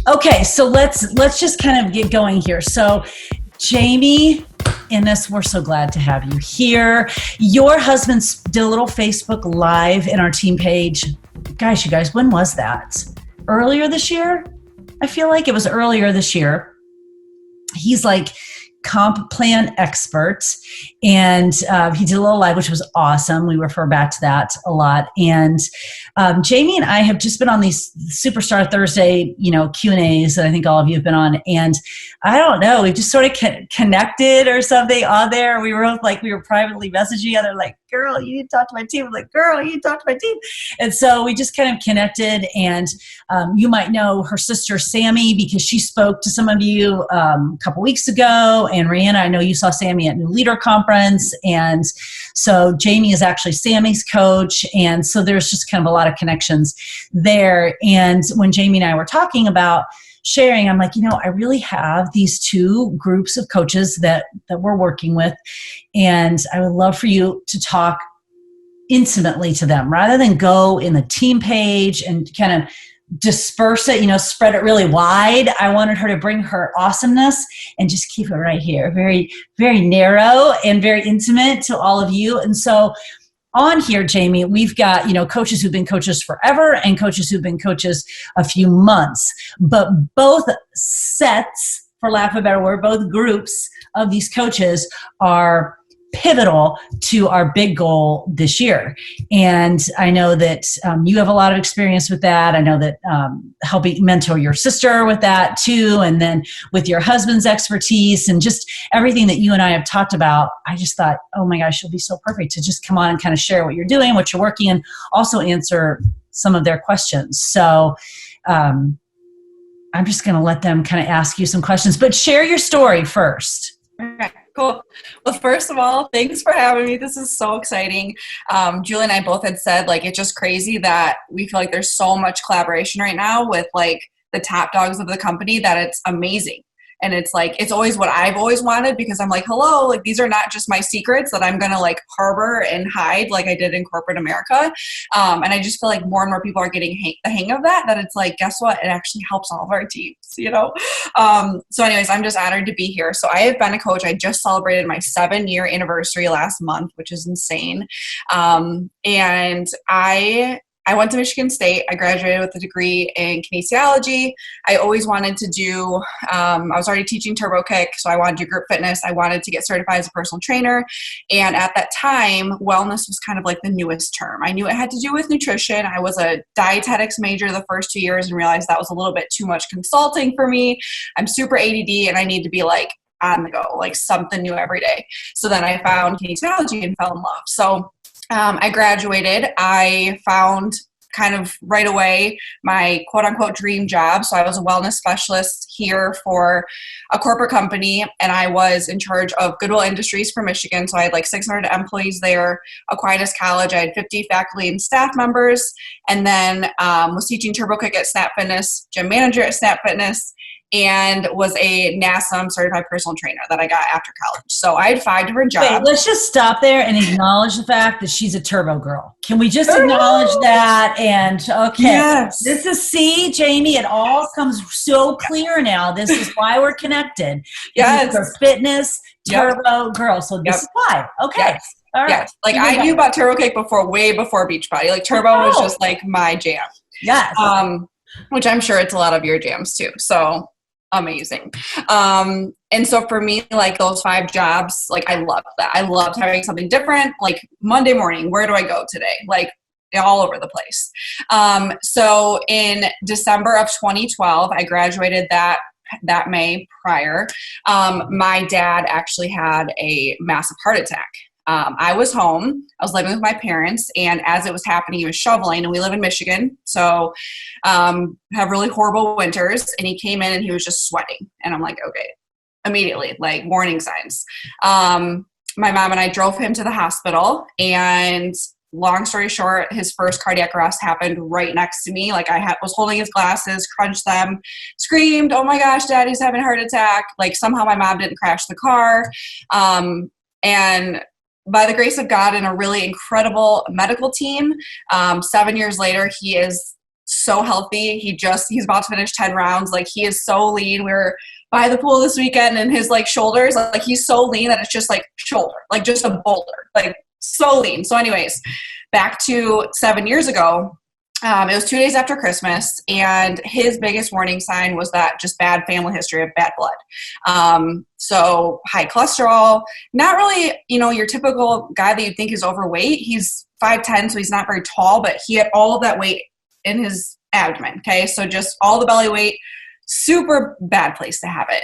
Okay, so let's just kind of get going here. So, Jaime, Innes, we're so glad to have you here. Your husband did a little Facebook Live in our team page. Gosh, you guys, when was that? Earlier this year? I feel like it was earlier this year. He's like comp plan expert, and he did a little live, which was awesome. We refer back to that a lot. And Jaime and I have just been on these Superstar Thursday, Q&As that I think all of you have been on. And I don't know, we just sort of connected or something on there. We were privately messaging each other, like, girl, you need to talk to my team. I'm like, girl, you need to talk to my team. And so we just kind of connected. And you might know her sister, Sammy, because she spoke to some of you a couple weeks ago. And Rihanna, I know you saw Sammy at New Leader Conference. And so Jaime is actually Sammy's coach. And so there's just kind of a lot of connections there. And when Jaime and I were talking about sharing, I'm like, I really have these two groups of coaches that we're working with, and I would love for you to talk intimately to them rather than go in the team page and kind of disperse it, spread it really wide. I wanted her to bring her awesomeness and just keep it right here, very, very narrow and very intimate to all of you. And so on here, Jaime, we've got, coaches who've been coaches forever and coaches who've been coaches a few months. But both sets, for lack of a better word, both groups of these coaches are pivotal to our big goal this year. And I know that you have a lot of experience with that. I know that helping mentor your sister with that too, and then with your husband's expertise and just everything that you and I have talked about, I just thought, oh my gosh, it'll be so perfect to just come on and kind of share what you're doing, what you're working, and also answer some of their questions. So I'm just going to let them kind of ask you some questions, but share your story first. Okay, cool. Well, first of all, thanks for having me. This is so exciting. Julie and I both had said, it's just crazy that we feel like there's so much collaboration right now with the top dogs of the company that it's amazing. And it's it's always what I've always wanted, because I'm like, hello, these are not just my secrets that I'm going to harbor and hide like I did in corporate America. And I just feel like more and more people are getting the hang of that it's guess what? It actually helps all of our teams, So anyways, I'm just honored to be here. So I have been a coach. I just celebrated my 7-year anniversary last month, which is insane. And I went to Michigan State. I graduated with a degree in kinesiology. I always wanted to do, I was already teaching turbo kick, so I wanted to do group fitness. I wanted to get certified as a personal trainer. And at that time, wellness was kind of the newest term. I knew it had to do with nutrition. I was a dietetics major the first 2 years and realized that was a little bit too much consulting for me. I'm super ADD and I need to be on the go, something new every day. So then I found kinesiology and fell in love. So I graduated. I found kind of right away my quote unquote dream job. So I was a wellness specialist here for a corporate company, and I was in charge of Goodwill Industries for Michigan. So I had 600 employees there. Aquinas College, I had 50 faculty and staff members, and then was teaching turbo kick at Snap Fitness, gym manager at Snap Fitness, and was a NASM certified personal trainer that I got after college. So I had 5 different jobs. Wait, let's just stop there and acknowledge the fact that she's a turbo girl. Can we just acknowledge that? And okay, yes. This is Jaime, it all comes so clear now. This is why we're connected. Yes. For fitness, turbo girl. So this is why. Okay. Yes. All right. Yes. I knew about turbo kick way before Beachbody. Turbo was just my jam. Yes. Which I'm sure it's a lot of your jams too. So amazing. And so for me, those 5 jobs, I loved that. I loved having something different. Monday morning, where do I go today? All over the place. So in December of 2012, I graduated that May prior. My dad actually had a massive heart attack. I was home. I was living with my parents, and as it was happening, he was shoveling, and we live in Michigan, so have really horrible winters, and he came in and he was just sweating, and I'm like, okay, immediately, warning signs. My mom and I drove him to the hospital, and long story short, his first cardiac arrest happened right next to me. I was holding his glasses, crunched them, screamed, oh my gosh, daddy's having a heart attack. Somehow my mom didn't crash the car. And by the grace of God and a really incredible medical team, 7 years later, he is so healthy. He's about to finish 10 rounds. Like, he is so lean. We were by the pool this weekend, and his like shoulders, like he's so lean that it's just like shoulder, like just a boulder, like so lean. So anyways, back to 7 years ago. It was 2 days after Christmas, and his biggest warning sign was that just bad family history of bad blood. So high cholesterol, not really, your typical guy that you think is overweight. He's 5'10", so he's not very tall, but he had all of that weight in his abdomen. Okay. So just all the belly weight, super bad place to have it.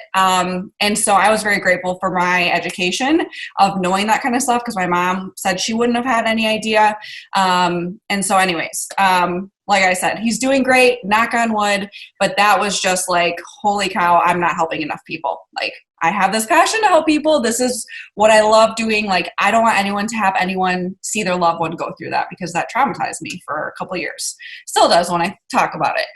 And so I was very grateful for my education of knowing that kind of stuff, because my mom said she wouldn't have had any idea. And so anyways, like I said, he's doing great, knock on wood, but that was just like, holy cow, I'm not helping enough people. Like, I have this passion to help people. This is what I love doing. Like, I don't want anyone to have anyone see their loved one go through that, because that traumatized me for a couple of years. Still does when I talk about it.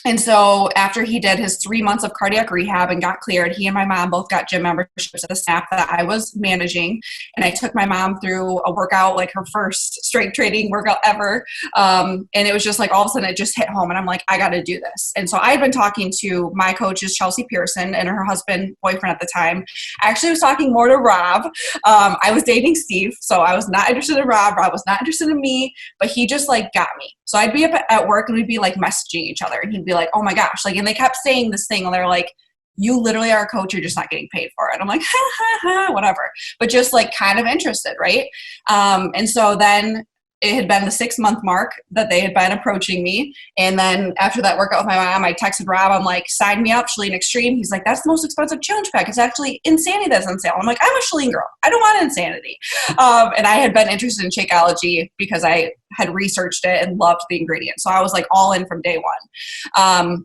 And so after he did his 3 months of cardiac rehab and got cleared, he and my mom both got gym memberships at the SNAP that I was managing. And I took my mom through a workout, like her first strength training workout ever. And it was just like, all of a sudden it just hit home, and I'm like, I got to do this. And so I had been talking to my coaches, Chelsea Pearson and her husband, boyfriend at the time. I actually was talking more to Rob. I was dating Steve, so I was not interested in Rob. Rob was not interested in me, but he just like got me. So I'd be up at work, and we'd be like messaging each other, and he'd be like, oh my gosh, like, and they kept saying this thing, and they're like, you literally are a coach, you're just not getting paid for it. I'm like, ha ha ha, whatever, but just like kind of interested, right? And so then it had been the 6-month mark that they had been approaching me. And then after that workout with my mom, I texted Rob, I'm like, sign me up, Chalene Extreme. He's like, that's the most expensive challenge pack. It's actually Insanity that's on sale. I'm like, I'm a Chalene girl. I don't want Insanity. And I had been interested in Shakeology because I had researched it and loved the ingredients. So I was like all in from day one.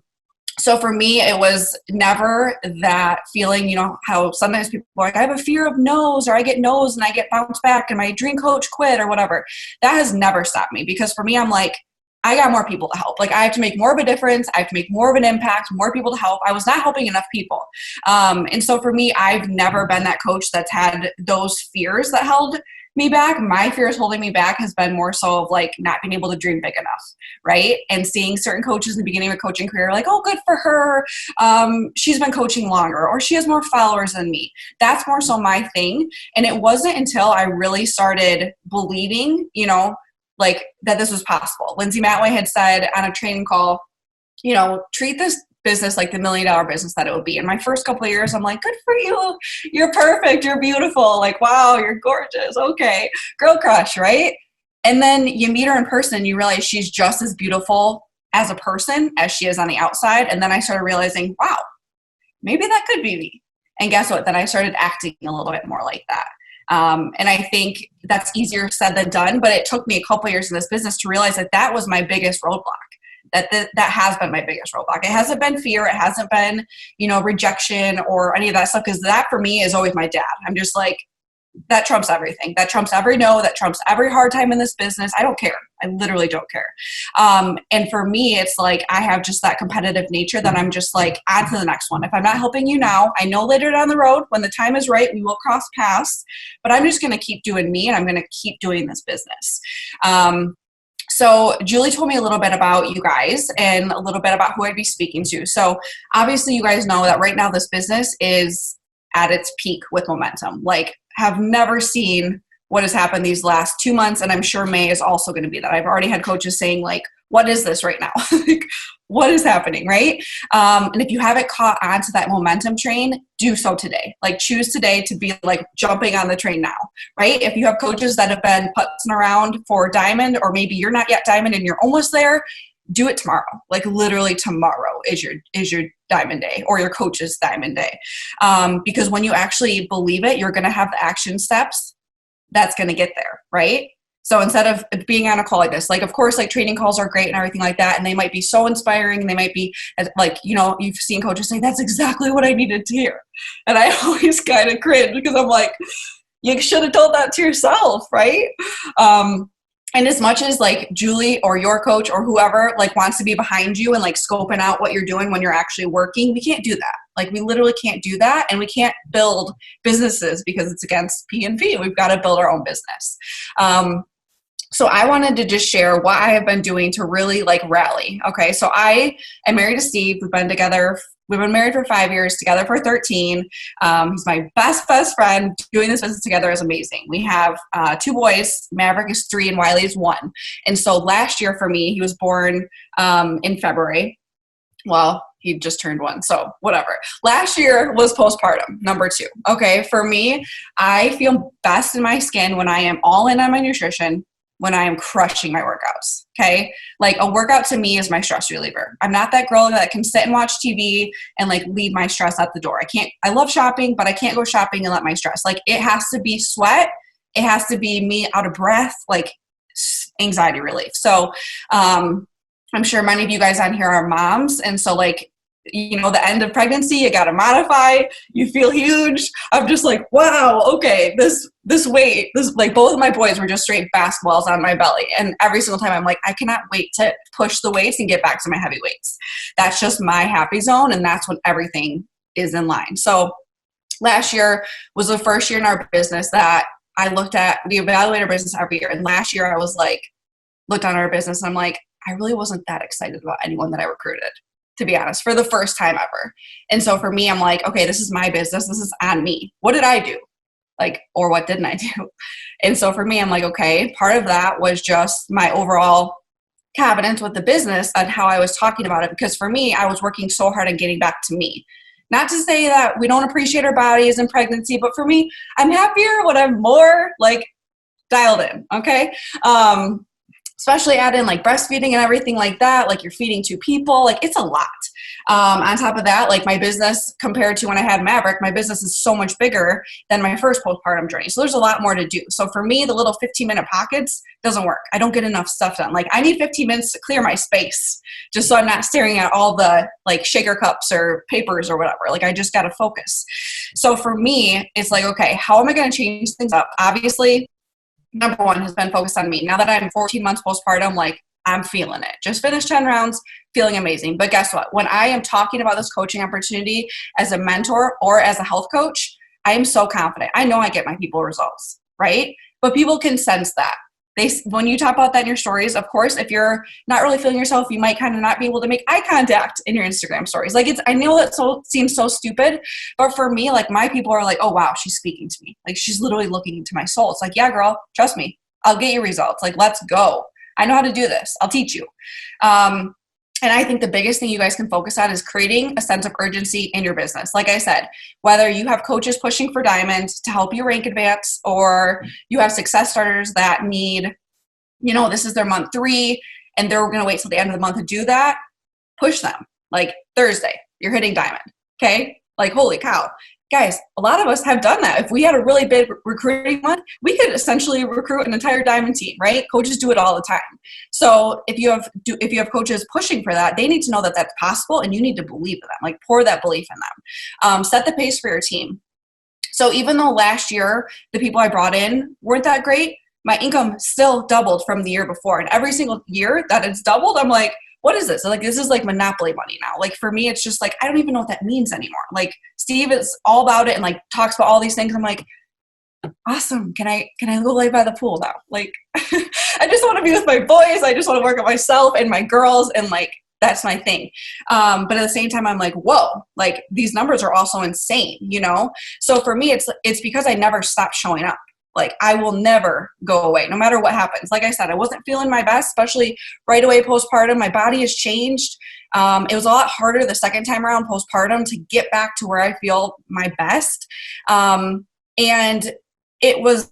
So for me, it was never that feeling, how sometimes people are like, I have a fear of no's, or I get no's and I get bounced back and my dream coach quit or whatever. That has never stopped me, because for me, I'm like, I got more people to help. Like, I have to make more of a difference. I have to make more of an impact, more people to help. I was not helping enough people. And so for me, I've never been that coach that's had those fears that held me back. My fears holding me back has been more so of like not being able to dream big enough, right? And seeing certain coaches in the beginning of a coaching career like, oh, good for her. She's been coaching longer, or she has more followers than me. That's more so my thing. And it wasn't until I really started believing, like that this was possible. Lindsay Matway had said on a training call, treat this business like the $1 million business that it would be. In my first couple of years, I'm like, good for you. You're perfect. You're beautiful. Like, wow, you're gorgeous. Okay. Girl crush, right? And then you meet her in person and you realize she's just as beautiful as a person as she is on the outside. And then I started realizing, wow, maybe that could be me. And guess what? Then I started acting a little bit more like that. And I think that's easier said than done, but it took me a couple of years in this business to realize that that was my biggest roadblock. That has been my biggest roadblock. It hasn't been fear. It hasn't been, rejection or any of that stuff. Because that for me is always my dad. I'm just like, that trumps everything. That trumps every no. That trumps every hard time in this business. I don't care. I literally don't care. And for me, it's like I have just that competitive nature that I'm just like, on to the next one. If I'm not helping you now, I know later down the road when the time is right, we will cross paths. But I'm just going to keep doing me, and I'm going to keep doing this business. So Julie told me a little bit about you guys and a little bit about who I'd be speaking to. So obviously you guys know that right now this business is at its peak with momentum. Like, have never seen what has happened these last 2 months. And I'm sure May is also going to be that. I've already had coaches saying like, what is this right now? Like, what is happening, right? And if you haven't caught on to that momentum train, do so today. Like, choose today to be like jumping on the train now, right? If you have coaches that have been putzing around for diamond, or maybe you're not yet diamond and you're almost there, do it tomorrow. Like, literally tomorrow is your diamond day, or your coach's diamond day. Because when you actually believe it, you're going to have the action steps that's going to get there, right? So instead of being on a call like this, like, of course, like, training calls are great and everything like that. And they might be so inspiring. And they might be like, you've seen coaches say, that's exactly what I needed to hear. And I always kind of cringe, because I'm like, you should have told that to yourself, right? And as much as like Julie or your coach or whoever like wants to be behind you and like scoping out what you're doing when you're actually working, we can't do that. Like, we literally can't do that. And we can't build businesses because it's against P&V. We've got to build our own business. So I wanted to just share what I have been doing to really like rally. Okay. So I am married to Steve. We've been together. We've been married for 5 years, together for 13. He's my best friend. Doing this business together is amazing. We have 2 boys. Maverick is 3 and Wiley is 1. And so last year for me, he was born in February. Well, he just turned 1, so whatever. Last year was postpartum, number 2. Okay, for me, I feel best in my skin when I am all in on my nutrition, when I am crushing my workouts, okay? Like a workout to me is my stress reliever. I'm not that girl that can sit and watch TV and like leave my stress at the door. I love shopping, but I can't go shopping and let my stress. Like it has to be sweat. It has to be me out of breath, like anxiety relief. So I'm sure many of you guys on here are moms. And so like, you know, the end of pregnancy, you got to modify, you feel huge. I'm just like, wow, okay, this weight, like both of my boys were just straight basketballs on my belly. And every single time I'm like, I cannot wait to push the weights and get back to my heavy weights. That's just my happy zone. And that's when everything is in line. So last year was the first year in our business that I looked at, we evaluate our business every year. And last year I was like, looked on our business and I'm like, I really wasn't that excited about anyone that I recruited, to be honest, for the first time ever. And so for me, I'm like, okay, this is my business. This is on me. What did I do? Like, or what didn't I do? And so for me, I'm like, okay, part of that was just my overall confidence with the business and how I was talking about it. Because for me, I was working so hard on getting back to me. Not to say that we don't appreciate our bodies in pregnancy, but for me, I'm happier when I'm more like dialed in. Okay. Especially add in like breastfeeding and everything like that, like you're feeding 2 people, like it's a lot. On top of that, like my business compared to when I had Maverick, my business is so much bigger than my first postpartum journey. So there's a lot more to do. So for me, the little 15-minute pockets doesn't work. I don't get enough stuff done. Like I need 15 minutes to clear my space just so I'm not staring at all the like shaker cups or papers or whatever. Like I just got to focus. So for me, it's like, okay, how am I going to change things up? Obviously, number 1 has been focused on me. Now that I'm 14 months postpartum, like I'm feeling it. Just finished 10 rounds, feeling amazing. But guess what? When I am talking about this coaching opportunity as a mentor or as a health coach, I am so confident. I know I get my people results, right? But people can sense that. When you talk about that in your stories, of course, if you're not really feeling yourself, you might kind of not be able to make eye contact in your Instagram stories. Like I know that seems so stupid, but for me, like my people are like, oh wow, she's speaking to me. Like she's literally looking into my soul. It's like, yeah, girl, trust me. I'll get you results. Like, let's go. I know how to do this. I'll teach you. And I think the biggest thing you guys can focus on is creating a sense of urgency in your business. Like I said, whether you have coaches pushing for diamonds to help you rank advance, or you have success starters that need, you know, this is their month 3 and they're going to wait till the end of the month to do that, push them. Like Thursday, you're hitting diamond. Okay. Like, holy cow. Guys, a lot of us have done that. If we had a really big recruiting month, we could essentially recruit an entire diamond team, right? Coaches do it all the time. So if you have coaches pushing for that, they need to know that that's possible, and you need to believe in them. Like pour that belief in them. Set the pace for your team. So even though last year the people I brought in weren't that great, my income still doubled from the year before. And every single year that it's doubled, I'm like, what is this? Like, this is like monopoly money now. Like for me, it's just like, I don't even know what that means anymore. Like Steve is all about it and like talks about all these things. I'm like, awesome. Can I go lay by the pool now? Like, I just want to be with my boys. I just want to work on myself and my girls. And like, that's my thing. But at the same time, I'm like, whoa, like these numbers are also insane, you know? So for me, it's because I never stopped showing up. Like I will never go away, no matter what happens. Like I said, I wasn't feeling my best, especially right away postpartum. My body has changed. It was a lot harder the second time around postpartum to get back to where I feel my best. And it was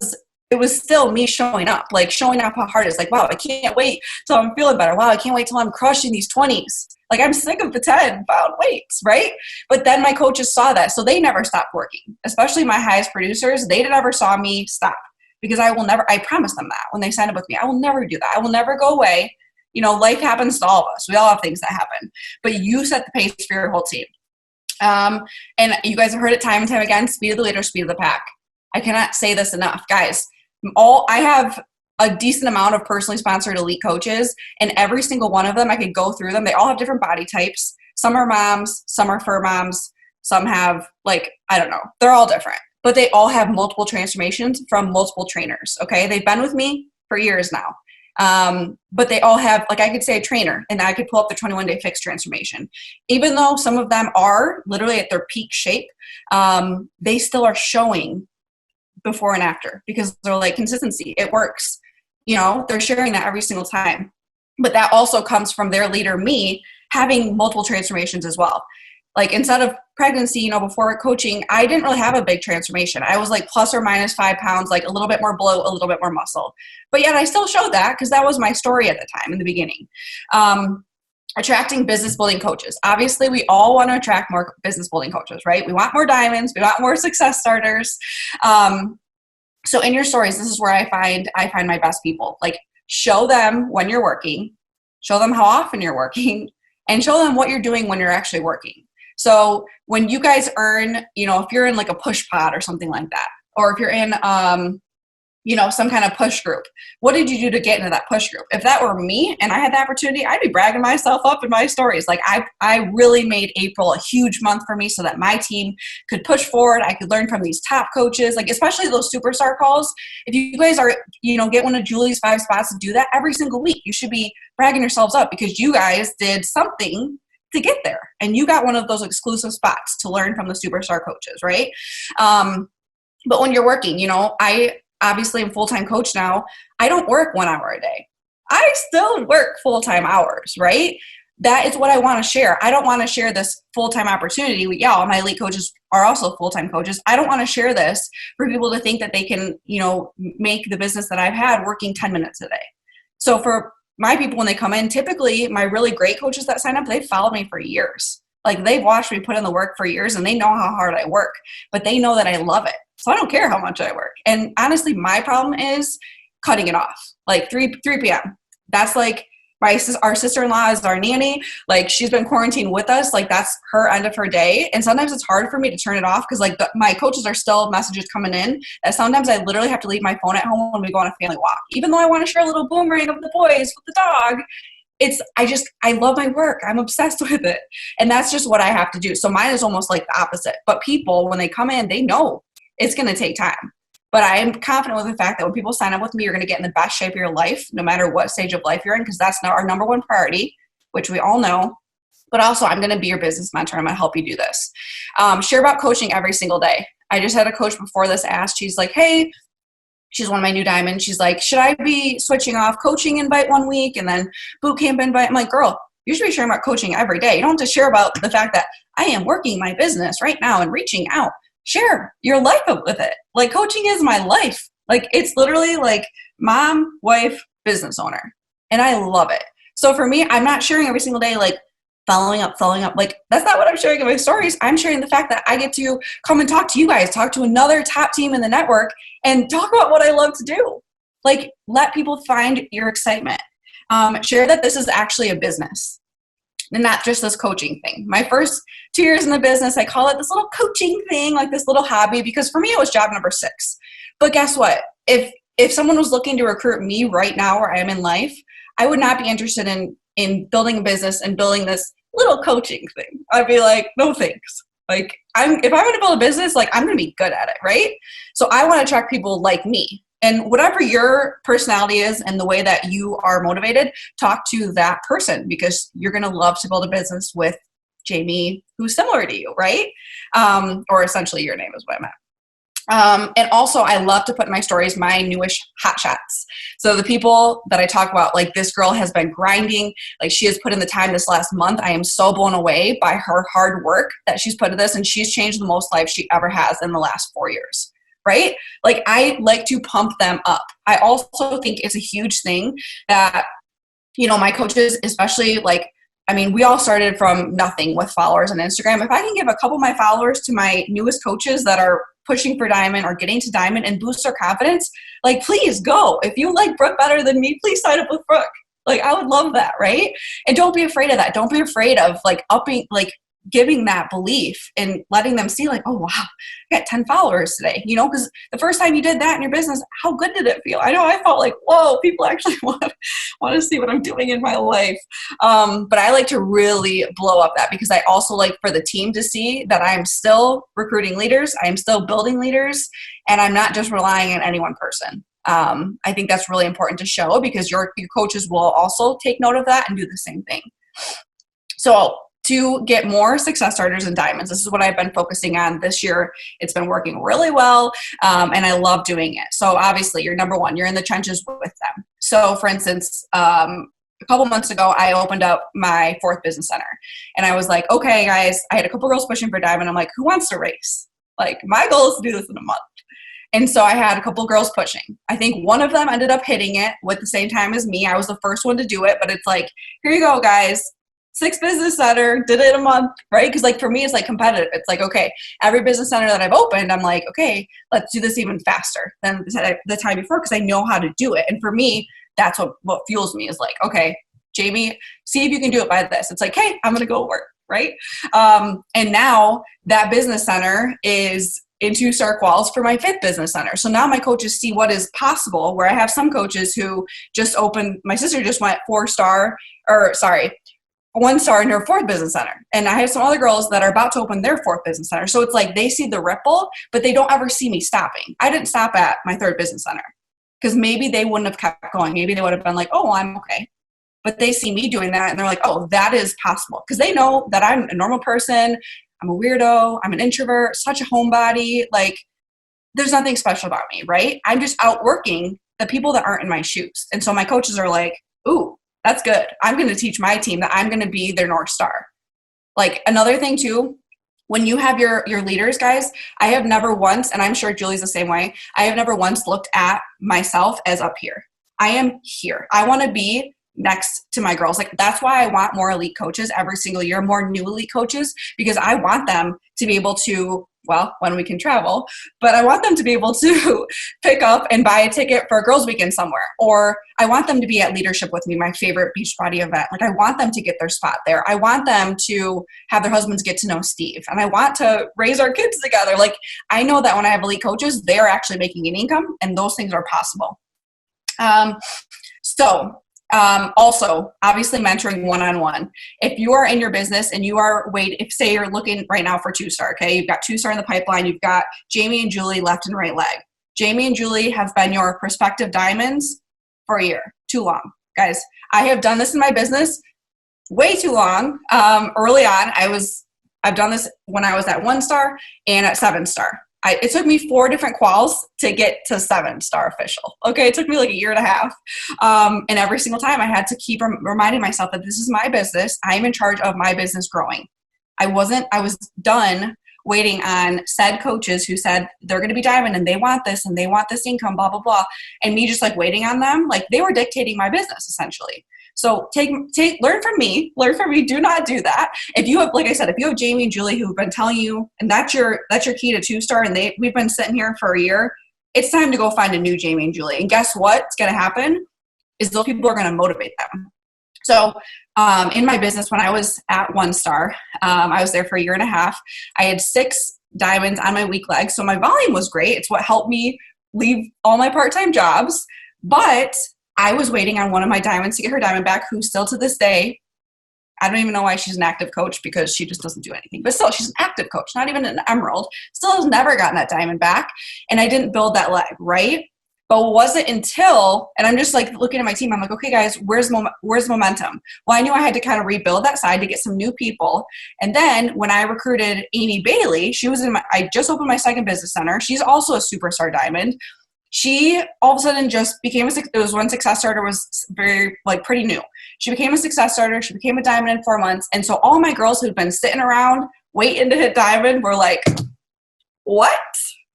still me showing up how hard it is. Like, wow, I can't wait till I'm feeling better. Wow, I can't wait till I'm crushing these 20s. Like I'm sick of the 10-pound weights, right? But then my coaches saw that, so they never stopped working. Especially my highest producers, they never saw me stop, because I promised them that when they signed up with me, I will never do that. I will never go away. You know, life happens to all of us. We all have things that happen, but you set the pace for your whole team. And you guys have heard it time and time again, speed of the leader, speed of the pack. I cannot say this enough, guys. I have a decent amount of personally sponsored elite coaches, and every single one of them, I could go through them. They all have different body types. Some are moms, some are fur moms, some have like, I don't know, they're all different, but they all have multiple transformations from multiple trainers. Okay. They've been with me for years now. But they all have, like I could say a trainer and I could pull up the 21-day fixed transformation. Even though some of them are literally at their peak shape, they still are showing before and after because they're like consistency. It works. They're sharing that every single time. But that also comes from their leader, me, having multiple transformations as well. Like instead of pregnancy, before coaching, I didn't really have a big transformation. I was like plus or minus 5 pounds, like a little bit more bloat, a little bit more muscle. But yet I still showed that because that was my story at the time in the beginning. Attracting business building coaches. Obviously, we all want to attract more business building coaches, right? We want more diamonds. We want more success starters. So in your stories, this is where I find my best people. Like show them when you're working, show them how often you're working, and show them what you're doing when you're actually working. So when you guys earn, if you're in like a push pod or something like that, or if you're in, some kind of push group, what did you do to get into that push group? If that were me and I had the opportunity, I'd be bragging myself up in my stories. Like I really made April a huge month for me so that my team could push forward. I could learn from these top coaches, like especially those superstar calls. If you guys are, get one of Julie's 5 spots to do that every single week, you should be bragging yourselves up because you guys did something to get there. And you got one of those exclusive spots to learn from the superstar coaches, right? But when you're working, I obviously am full-time coach now. I don't work 1 hour a day. I still work full-time hours, right? That is what I want to share. I don't want to share this full-time opportunity. Yeah, all my elite coaches are also full-time coaches. I don't want to share this for people to think that they can, make the business that I've had working 10 minutes a day. So for my people, when they come in, typically my really great coaches that sign up, they've followed me for years. Like they've watched me put in the work for years and they know how hard I work, but they know that I love it. So I don't care how much I work. And honestly, my problem is cutting it off. Like 3 p.m. That's like our sister-in-law is our nanny. Like she's been quarantined with us. Like that's her end of her day. And sometimes it's hard for me to turn it off because like my coaches are still messages coming in. And sometimes I literally have to leave my phone at home when we go on a family walk. Even though I want to share a little boomerang of the boys with the dog, I love my work. I'm obsessed with it. And that's just what I have to do. So mine is almost like the opposite. But people, when they come in, they know it's going to take time. But I am confident with the fact that when people sign up with me, you're going to get in the best shape of your life, no matter what stage of life you're in, because that's our number one priority, which we all know. But also, I'm going to be your business mentor. I'm going to help you do this. Share about coaching every single day. I just had a coach before this asked, she's like, hey, she's one of my new diamonds. She's like, should I be switching off coaching invite one week and then boot camp invite? I'm like, girl, you should be sharing about coaching every day. You don't have to share about the fact that I am working my business right now and reaching out. Share your life with it. Like coaching is my life. Like it's literally like mom, wife, business owner. And I love it. So for me, I'm not sharing every single day, like following up. Like that's not what I'm sharing in my stories. I'm sharing the fact that I get to come and talk to you guys, talk to another top team in the network and talk about what I love to do. Like let people find your excitement. Share that this is actually a business. And not just this coaching thing. My first 2 years in the business, I call it this little coaching thing, like this little hobby, because for me, it was job number 6. But guess what? If someone was looking to recruit me right now where I am in life, I would not be interested in building a business and building this little coaching thing. I'd be like, no thanks. Like if I'm going to build a business, like I'm going to be good at it, right? So I want to attract people like me. And whatever your personality is and the way that you are motivated, talk to that person because you're going to love to build a business with Jaime, who's similar to you, right? Or essentially your name is what I meant. And also I love to put in my stories my newish hot shots. So the people that I talk about, like this girl has been grinding, like she has put in the time this last month. I am so blown away by her hard work that she's put into this, and she's changed the most lives she ever has in the last 4 years. Right? Like I like to pump them up. I also think it's a huge thing that, my coaches, especially we all started from nothing with followers on Instagram. If I can give a couple of my followers to my newest coaches that are pushing for diamond or getting to diamond and boost their confidence, like please go. If you like Brooke better than me, please sign up with Brooke. Like I would love that. Right? And don't be afraid of that. Don't be afraid of giving that belief and letting them see like, oh, wow, I got 10 followers today, because the first time you did that in your business, how good did it feel? I know I felt like, whoa, people actually want to see what I'm doing in my life. But I like to really blow up that because I also like for the team to see that I'm still recruiting leaders. I'm still building leaders and I'm not just relying on any one person. I think that's really important to show, because your coaches will also take note of that and do the same thing. So to get more success starters and diamonds, this is what I've been focusing on this year. It's been working really well, and I love doing it. So obviously, you're number one. You're in the trenches with them. So for instance, a couple months ago, I opened up my 4th business center. And I was like, okay, guys, I had a couple girls pushing for diamond. I'm like, who wants to race? Like, my goal is to do this in a month. And so I had a couple girls pushing. I think one of them ended up hitting it with the same time as me. I was the first one to do it, but it's like, here you go, guys. 6 business center, did it in a month, right? Because like for me, it's like competitive. It's like, okay, every business center that I've opened, I'm like, okay, let's do this even faster than the time before, because I know how to do it. And for me, that's what fuels me, is like, okay, Jamie, see if you can do it by this. It's like, hey, I'm going to go work, right? And now that business center is in 2-star quals for my 5th business center. So now my coaches see what is possible, where I have some coaches who just opened, my sister just went 1-star in her 4th business center. And I have some other girls that are about to open their 4th business center. So it's like they see the ripple, but they don't ever see me stopping. I didn't stop at my 3rd business center, because maybe they wouldn't have kept going. Maybe they would have been like, oh, well, I'm okay. But they see me doing that and they're like, oh, that is possible. Because they know that I'm a normal person. I'm a weirdo. I'm an introvert, such a homebody. Like, there's nothing special about me, right? I'm just out working the people that aren't in my shoes. And so my coaches are like, ooh, that's good. I'm going to teach my team that I'm going to be their North Star. Like, another thing too, when you have your leaders, guys, I have never once, and I'm sure Julie's the same way, I have never once looked at myself as up here. I am here. I want to be next to my girls. Like, that's why I want more elite coaches every single year, more new elite coaches, because I want them to be able to, well, when we can travel, but I want them to be able to pick up and buy a ticket for a girls' weekend somewhere. Or I want them to be at Leadership with Me, my favorite Beachbody event. Like, I want them to get their spot there. I want them to have their husbands get to know Steve. And I want to raise our kids together. Like, I know that when I have elite coaches, they're actually making an income, and those things are possible. Also, obviously, mentoring one-on-one. If you are in your business and you are if say you're looking right now for 2-star, okay, you've got 2-star in the pipeline, you've got Jamie and Julie left and right leg. Jamie and Julie have been your prospective diamonds for a year. Too long, guys. I have done this in my business way too long. Early on, I've done this when I was at 1-star and at 7-star. It took me 4 different quals to get to 7-star official. Okay, it took me like a year and a half. And every single time I had to keep reminding myself that this is my business. I am in charge of my business growing. I was done waiting on said coaches who said they're going to be diamond and they want this income, blah, blah, blah. And me just like waiting on them, like they were dictating my business essentially. So learn from me, do not do that. If you have, like I said, if you have Jamie and Julie who've been telling you, and that's your key to 2-star, and we've been sitting here for a year, it's time to go find a new Jamie and Julie. And guess what's going to happen is those people are going to motivate them. So in my business, when I was at 1-star, I was there for a year and a half. I had 6 diamonds on my weak leg. So my volume was great. It's what helped me leave all my part-time jobs. But I was waiting on one of my diamonds to get her diamond back, who still to this day, I don't even know why she's an active coach, because she just doesn't do anything. But still, she's an active coach, not even an emerald. Still has never gotten that diamond back. And I didn't build that leg, right? But it wasn't until, and I'm just like looking at my team, I'm like, okay, guys, where's momentum? Well, I knew I had to kind of rebuild that side to get some new people. And then when I recruited Innie Bailey, I just opened my 2nd business center. She's also a superstar diamond. She all of a sudden just became it was when Success Starter was very pretty new. She became a Success Starter. She became a diamond in 4 months. And so all my girls who'd been sitting around waiting to hit diamond were like, what?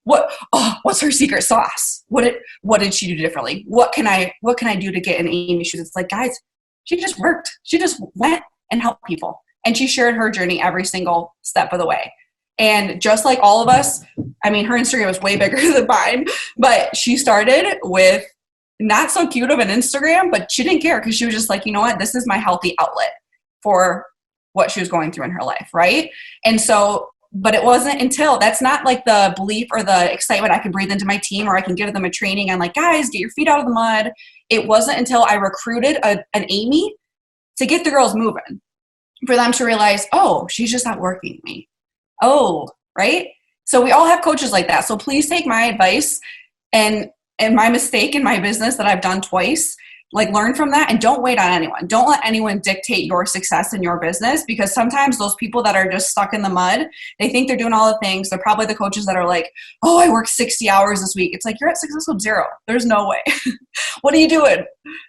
What's her secret sauce? What did she do differently? What can I do to get in Amy's shoes? It's like, guys, she just worked. She just went and helped people. And she shared her journey every single step of the way. And just like all of us, I mean, her Instagram was way bigger than mine, but she started with not so cute of an Instagram, but she didn't care, because she was just like, you know what, this is my healthy outlet for what she was going through in her life, right? And so, but it wasn't until, that's not like the belief or the excitement I can breathe into my team, or I can give them a training and like, guys, get your feet out of the mud. It wasn't until I recruited an Amy to get the girls moving, for them to realize, oh, she's just not working me. Oh, right? So we all have coaches like that. So please take my advice and and my mistake in my business that I've done twice. Like, learn from that and don't wait on anyone. Don't let anyone dictate your success in your business, because sometimes those people that are just stuck in the mud, they think they're doing all the things. They're probably the coaches that are like, oh, I worked 60 hours this week. It's like, you're at Success Club 0. There's no way. What are you doing?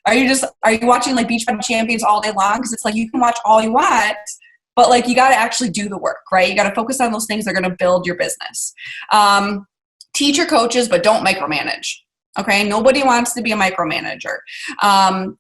Are you watching like Beachbody Champions all day long? Because it's like, you can watch all you want, but like, you got to actually do the work, right? You got to focus on those things that are going to build your business. Teach your coaches, but don't micromanage. Okay, nobody wants to be a micromanager.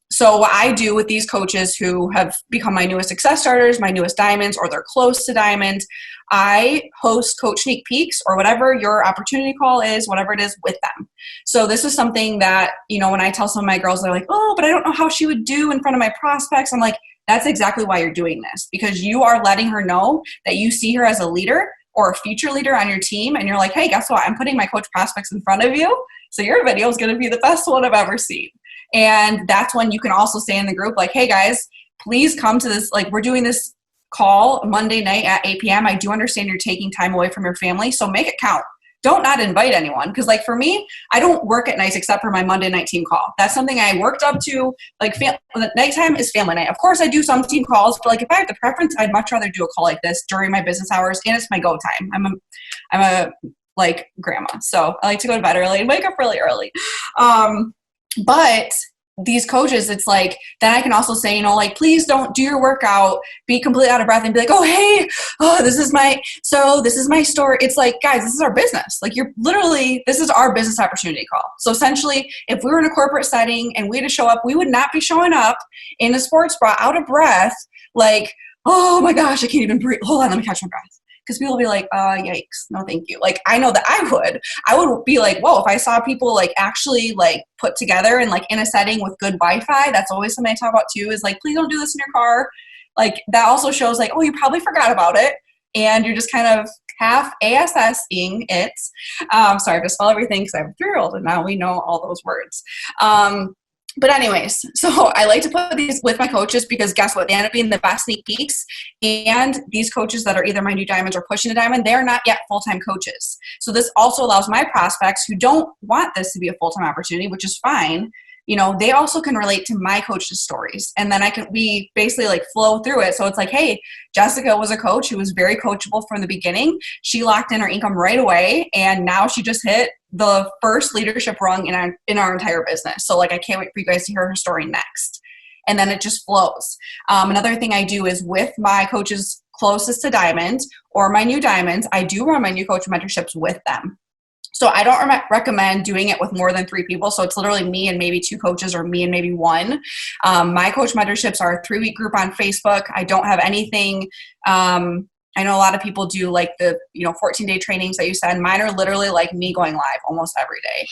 So what I do with these coaches who have become my newest success starters, my newest diamonds, or they're close to diamonds, I host coach sneak peeks or whatever your opportunity call is, whatever it is, with them. So this is something that, you know, when I tell some of my girls, they're like, oh, but I don't know how she would do in front of my prospects. I'm like, that's exactly why you're doing this, because you are letting her know that you see her as a leader or a future leader on your team. And you're like, hey, guess what? I'm putting my coach prospects in front of you. So your video is going to be the best one I've ever seen. And that's when you can also say in the group, like, hey guys, please come to this. Like, we're doing this call Monday night at 8 p.m. I do understand you're taking time away from your family, so make it count. Don't not invite anyone. Because like for me, I don't work at nights except for my Monday night team call. That's something I worked up to. Like, the nighttime is family night. Of course I do some team calls, but like if I have the preference, I'd much rather do a call like this during my business hours, and it's my go time. I'm a like grandma, so I like to go to bed early and wake up really early. But these coaches, it's like, then I can also say, you know, like, please don't do your workout, be completely out of breath and be like, oh, hey, this is my story. It's like, guys, this is our business. Like, this is our business opportunity call. So essentially, if we were in a corporate setting and we had to show up, we would not be showing up in a sports bra out of breath, like, oh my gosh, I can't even breathe. Hold on, let me catch my breath. Because people will be like, yikes, no thank you. Like, I know that I would be like, whoa, if I saw people like actually like put together and like in a setting with good Wi-Fi, that's always something I talk about too, is like, please don't do this in your car. Like, that also shows like, oh, you probably forgot about it. And you're just kind of half ASS-ing it. Sorry, I just spell everything because I have a 3-year-old and now we know all those words. But anyways, so I like to put these with my coaches because guess what? They end up being the best sneak peeks. And these coaches that are either my new diamonds or pushing a diamond, they are not yet full-time coaches. So this also allows my prospects who don't want this to be a full-time opportunity, which is fine, you know, they also can relate to my coach's stories. And then we basically like flow through it. So it's like, hey, Jessica was a coach who was very coachable from the beginning. She locked in her income right away. And now she just hit the first leadership rung in our entire business. So like, I can't wait for you guys to hear her story next. And then it just flows. Another thing I do is with my coaches closest to diamond or my new diamonds, I do run my new coach mentorships with them. So I don't recommend doing it with more than 3 people. So it's literally me and maybe 2 coaches or me and maybe 1. My coach mentorships are a 3-week group on Facebook. I don't have anything. I know a lot of people do like the 14-day trainings that you said. Mine are literally like me going live almost every day.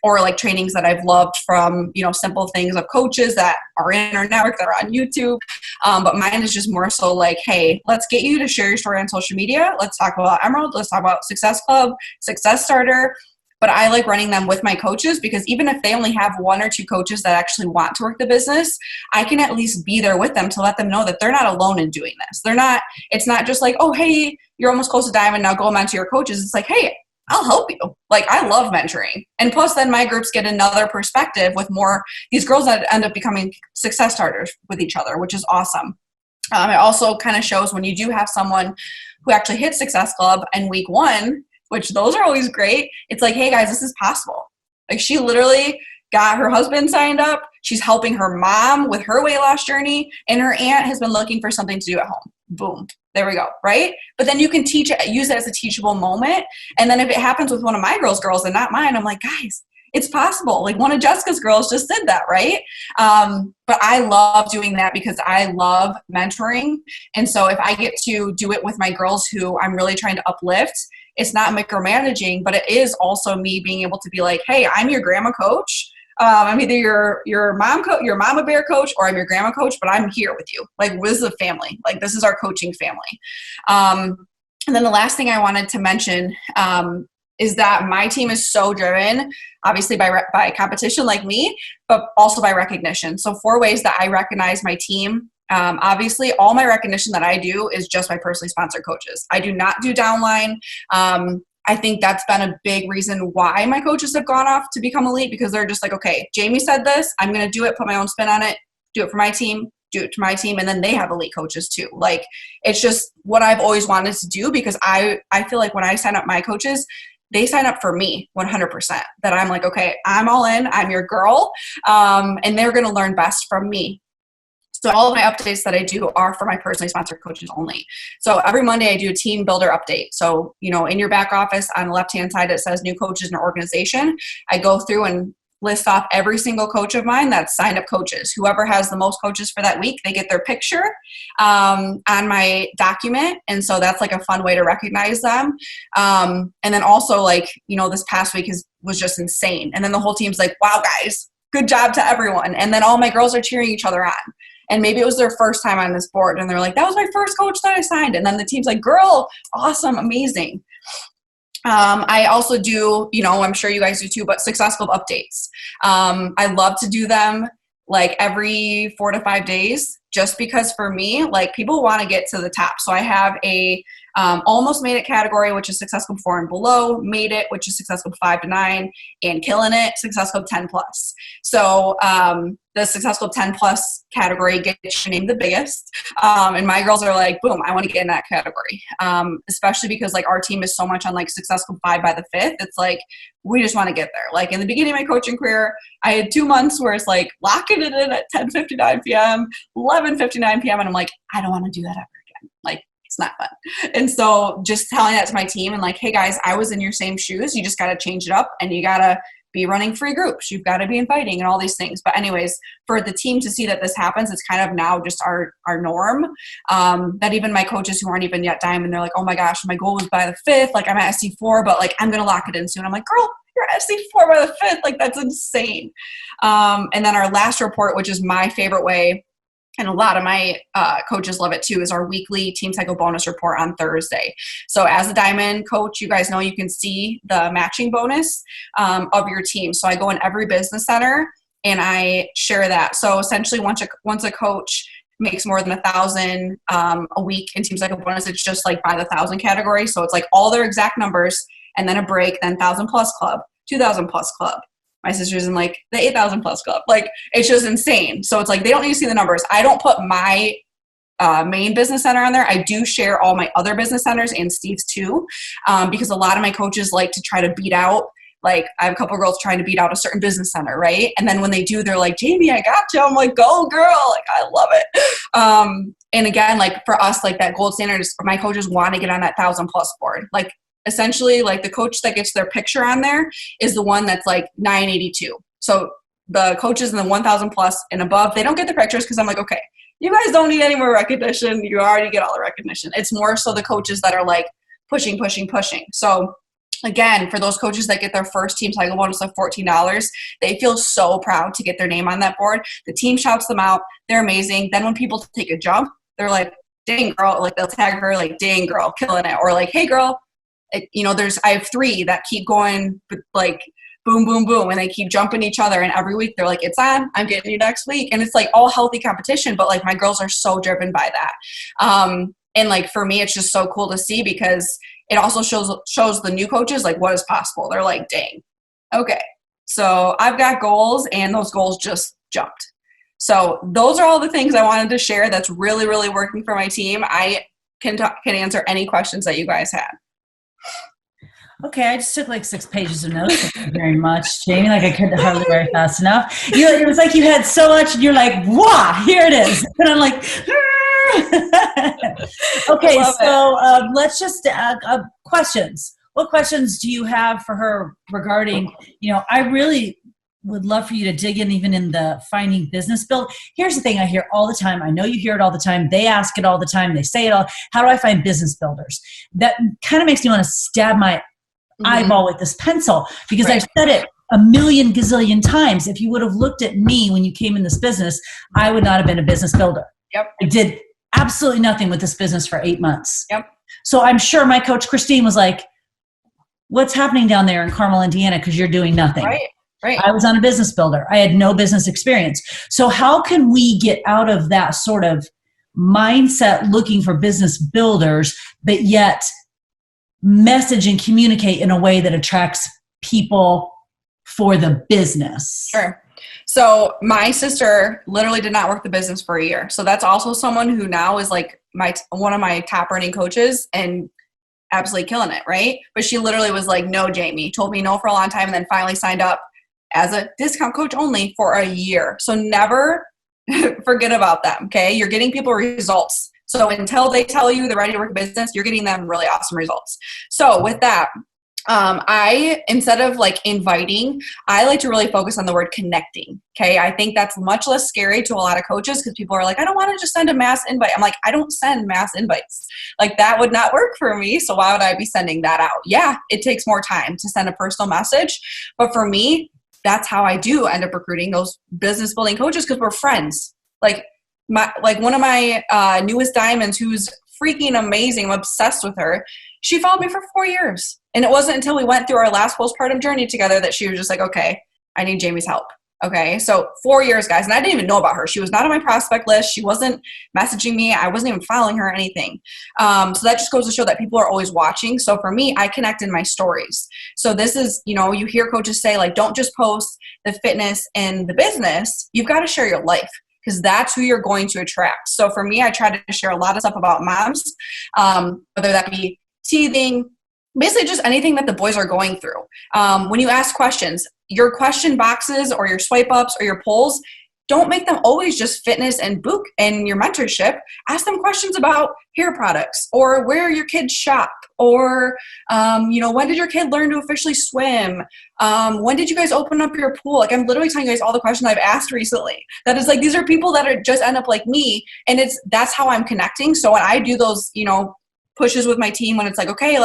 Or like trainings that I've loved from, simple things of coaches that are in our network that are on YouTube. But mine is just more so like, hey, let's get you to share your story on social media. Let's talk about Emerald. Let's talk about Success Club, Success Starter. But I like running them with my coaches because even if they only have 1 or 2 coaches that actually want to work the business, I can at least be there with them to let them know that they're not alone in doing this. It's not just like, oh, hey, you're almost close to diamond, now go mentor your coaches. It's like, hey, I'll help you. Like, I love mentoring. And plus then my groups get another perspective with more, these girls that end up becoming success starters with each other, which is awesome. It also kind of shows when you do have someone who actually hits Success Club in week 1, which those are always great. It's like, hey guys, this is possible. Like, she literally got her husband signed up. She's helping her mom with her weight loss journey, and her aunt has been looking for something to do at home. Boom. There we go. Right? But then you can use it as a teachable moment. And then if it happens with one of my girls and not mine, I'm like, guys, it's possible. Like, one of Jessica's girls just did that, right? But I love doing that because I love mentoring. And so if I get to do it with my girls who I'm really trying to uplift, it's not micromanaging, but it is also me being able to be like, hey, I'm your grandma coach. I'm either your mama bear coach or I'm your grandma coach, but I'm here with you. Like, this is a family. Like, this is our coaching family. And then the last thing I wanted to mention is that my team is so driven, obviously by competition like me, but also by recognition. So 4 ways that I recognize my team. Obviously, all my recognition that I do is just my personally sponsored coaches. I do not do downline. I think that's been a big reason why my coaches have gone off to become elite, because they're just like, okay, Jaime said this, I'm going to do it, put my own spin on it, do it for my team, do it to my team. And then they have elite coaches too. Like, it's just what I've always wanted to do, because I feel like when I sign up my coaches, they sign up for me 100%, that I'm like, okay, I'm all in, I'm your girl. And they're going to learn best from me. So all of my updates that I do are for my personally sponsored coaches only. So every Monday I do a team builder update. So, in your back office on the left-hand side, it says new coaches in our organization. I go through and list off every single coach of mine that's signed up coaches. Whoever has the most coaches for that week, they get their picture on my document. And so that's like a fun way to recognize them. And then also, like, this past week was just insane. And then the whole team's like, wow, guys, good job to everyone. And then all my girls are cheering each other on. And maybe it was their first time on this board, and they're like, that was my first coach that I signed. And then the team's like, girl, awesome, amazing. I also do, I'm sure you guys do too, but Success Club updates. I love to do them like every 4 to 5 days, just because for me, like, people want to get to the top. So I have a almost made it category, which is Success Club 4 and below, made it, which is Success Club 5 to 9, and killing it, Success Club 10 plus. So the Success Club 10 plus category gets your name the biggest. And my girls are like, boom, I want to get in that category. Especially because, like, our team is so much on like Success Club 5 by the 5th. It's like, we just want to get there. Like, in the beginning of my coaching career, I had 2 months where it's like locking it in at 10:59 p.m., 11:59 p.m. And I'm like, I don't want to do that ever again. Like, it's not fun. And so just telling that to my team and like, hey guys, I was in your same shoes. You just got to change it up, and you got to be running free groups. You've got to be inviting and all these things. But anyways, for the team to see that this happens, it's kind of now just our norm. That even my coaches who aren't even yet diamond, they're like, oh my gosh, my goal was by the 5th. Like, I'm at SC4, but like, I'm going to lock it in soon. I'm like, girl, you're at SC4 by the 5th. Like, that's insane. And then our last report, which is my favorite way, and a lot of my coaches love it too, is our weekly Team Cycle bonus report on Thursday. So as a diamond coach, you guys know you can see the matching bonus of your team. So I go in every business center and I share that. So essentially, once a coach makes more than 1,000 a week in Team Cycle bonus, it's just like by the 1,000 category. So it's like all their exact numbers and then a break, then 1,000 plus club, 2,000 plus club. My sister's in like the 8,000 plus club. Like, it's just insane. So it's like, they don't need to see the numbers. I don't put my main business center on there. I do share all my other business centers and Steve's too, because a lot of my coaches like to try to beat out, like, I have a couple of girls trying to beat out a certain business center, right? And then when they do, they're like, Jaime, I got you. I'm like, go girl. Like, I love it. And again, like, for us, like, that gold standard is my coaches want to get on that 1,000 plus board. Like, essentially, like, the coach that gets their picture on there is the one that's like 982. So the coaches in the 1,000 plus and above, they don't get the pictures, because I'm like, okay, you guys don't need any more recognition. You already get all the recognition. It's more so the coaches that are like pushing. So again, for those coaches that get their first Team Cycle bonus of $14, they feel so proud to get their name on that board. The team shouts them out. They're amazing. Then when people take a jump, they're like, dang girl, like, they'll tag her like, dang girl, killing it. Or like, hey girl, I have 3 that keep going, like, boom, boom, boom, and they keep jumping each other. And every week they're like, it's on, I'm getting you next week. And it's like all healthy competition, but like, my girls are so driven by that. And like, for me, it's just so cool to see, because it also shows the new coaches like what is possible. They're like, dang, okay, so I've got goals, and those goals just jumped. So those are all the things I wanted to share that's really, really working for my team. I can answer any questions that you guys had. Okay, I just took like 6 pages of notes. Thank you very much, Jaime. Like, I couldn't hardly write fast enough. It was like you had so much, and you're like, "Wow, here it is." And I'm like, okay. So let's just questions. What questions do you have for her regarding? I really would love for you to dig in, even in the finding business build. Here's the thing I hear all the time. I know you hear it all the time. They ask it all the time. They say it all. How do I find business builders? That kind of makes me want to stab my eyeball with this pencil, because I've said it a million gazillion times. If you would have looked at me when you came in this business, I would not have been a business builder. Yep. I did absolutely nothing with this business for 8 months. Yep. So I'm sure my coach Christine was like, what's happening down there in Carmel, Indiana? Because you're doing nothing. Right. I was on a business builder. I had no business experience. So how can we get out of that sort of mindset looking for business builders, but yet message and communicate in a way that attracts people for the business? Sure. So my sister literally did not work the business for a year. So that's also someone who now is like one of my top earning coaches and absolutely killing it, right? But she literally was like, no, Jamie, told me no for a long time and then finally signed up as a discount coach only for a year. So never forget about them, okay? You're getting people results. So until they tell you they're ready to work a business, you're getting them really awesome results. So with that, I, instead of like inviting, I like to really focus on the word connecting. Okay. I think that's much less scary to a lot of coaches because people are like, I don't want to just send a mass invite. I'm like, I don't send mass invites. Like that would not work for me. So why would I be sending that out? Yeah. It takes more time to send a personal message. But for me, that's how I do end up recruiting those business building coaches because we're friends. Like one of my newest diamonds who's freaking amazing. I'm obsessed with her. She followed me for 4 years. And it wasn't until we went through our last postpartum journey together that she was just like, okay, I need Jamie's help. Okay. So 4 years, guys. And I didn't even know about her. She was not on my prospect list. She wasn't messaging me. I wasn't even following her or anything. So that just goes to show that people are always watching. So for me, I connect in my stories. So this is, you hear coaches say like, don't just post the fitness and the business. You've got to share your life, because that's who you're going to attract. So for me, I try to share a lot of stuff about moms, whether that be teething, basically just anything that the boys are going through. When you ask questions, your question boxes or your swipe ups or your polls, don't make them always just fitness and book and your mentorship. Ask them questions about hair products or where your kids shop or, when did your kid learn to officially swim? When did you guys open up your pool? Like I'm literally telling you guys all the questions I've asked recently. That is like, these are people that are just end up like me. And that's how I'm connecting. So when I do those, pushes with my team, when it's like, okay,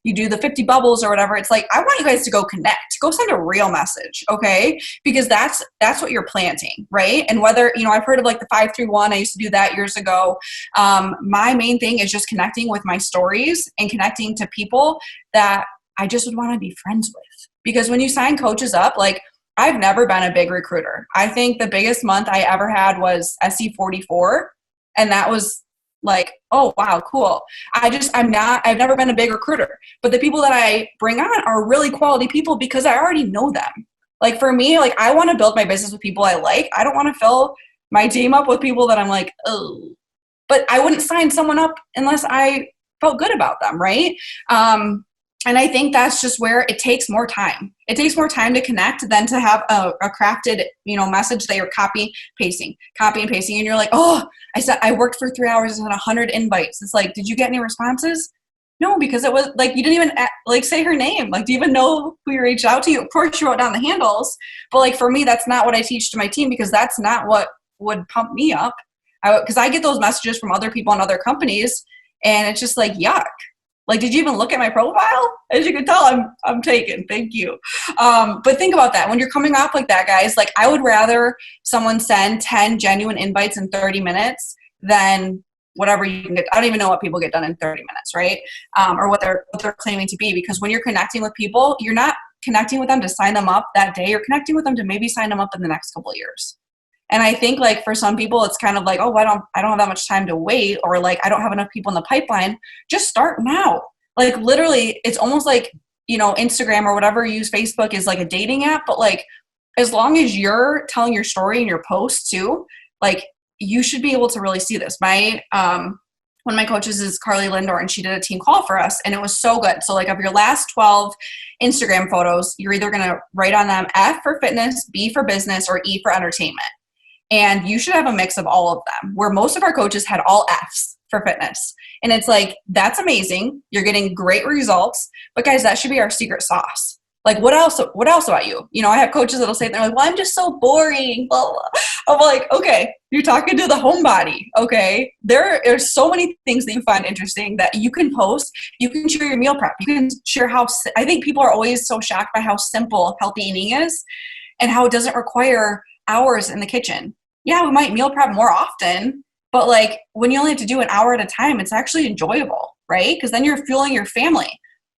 you do the 50 bubbles or whatever. It's like, I want you guys to go connect, go send a real message. Okay. Because that's what you're planting. Right. And whether, I've heard of like the 531, I used to do that years ago. My main thing is just connecting with my stories and connecting to people that I just would want to be friends with. Because when you sign coaches up, like I've never been a big recruiter. I think the biggest month I ever had was SC44. And that was like, oh, wow, cool. I've never been a big recruiter, but the people that I bring on are really quality people because I already know them. Like for me, like I want to build my business with people I like. I don't want to fill my team up with people that I'm like, oh, but I wouldn't sign someone up unless I felt good about them. Right. And I think that's just where it takes more time. It takes more time to connect than to have a crafted, message that you're copy and pasting. And you're like, oh, I worked for 3 hours and had 100 invites. It's like, did you get any responses? No, because it was like, you didn't even like say her name. Like, do you even know who you reached out to? Of course you wrote down the handles, but like for me, that's not what I teach to my team because that's not what would pump me up. Because I get those messages from other people in other companies and it's just like, yuck. Like, did you even look at my profile? As you can tell, I'm taken. Thank you. But think about that. When you're coming off like that, guys, like I would rather someone send 10 genuine invites in 30 minutes than whatever you can get. I don't even know what people get done in 30 minutes, right? Or what they're claiming to be. Because when you're connecting with people, you're not connecting with them to sign them up that day. You're connecting with them to maybe sign them up in the next couple of years. And I think like for some people, it's kind of like, oh, I don't have that much time to wait, or like I don't have enough people in the pipeline. Just start now. Like literally, it's almost like, Instagram or whatever you use, Facebook is like a dating app. But like, as long as you're telling your story in your posts too, like you should be able to really see this. One of my coaches is Carly Lindor, and she did a team call for us, and it was so good. So like of your last 12 Instagram photos, you're either going to write on them F for fitness, B for business, or E for entertainment. And you should have a mix of all of them, where most of our coaches had all Fs for fitness. And it's like, that's amazing. You're getting great results. But guys, that should be our secret sauce. Like, what else about you? I have coaches that'll say, they're like, well, I'm just so boring. Blah, blah. I'm like, okay, you're talking to the homebody. Okay. There are so many things that you find interesting that you can post. You can share your meal prep. You can share I think people are always so shocked by how simple healthy eating is and how it doesn't require hours in the kitchen. Yeah, we might meal prep more often, but like when you only have to do an hour at a time, it's actually enjoyable, right? Because then you're fueling your family.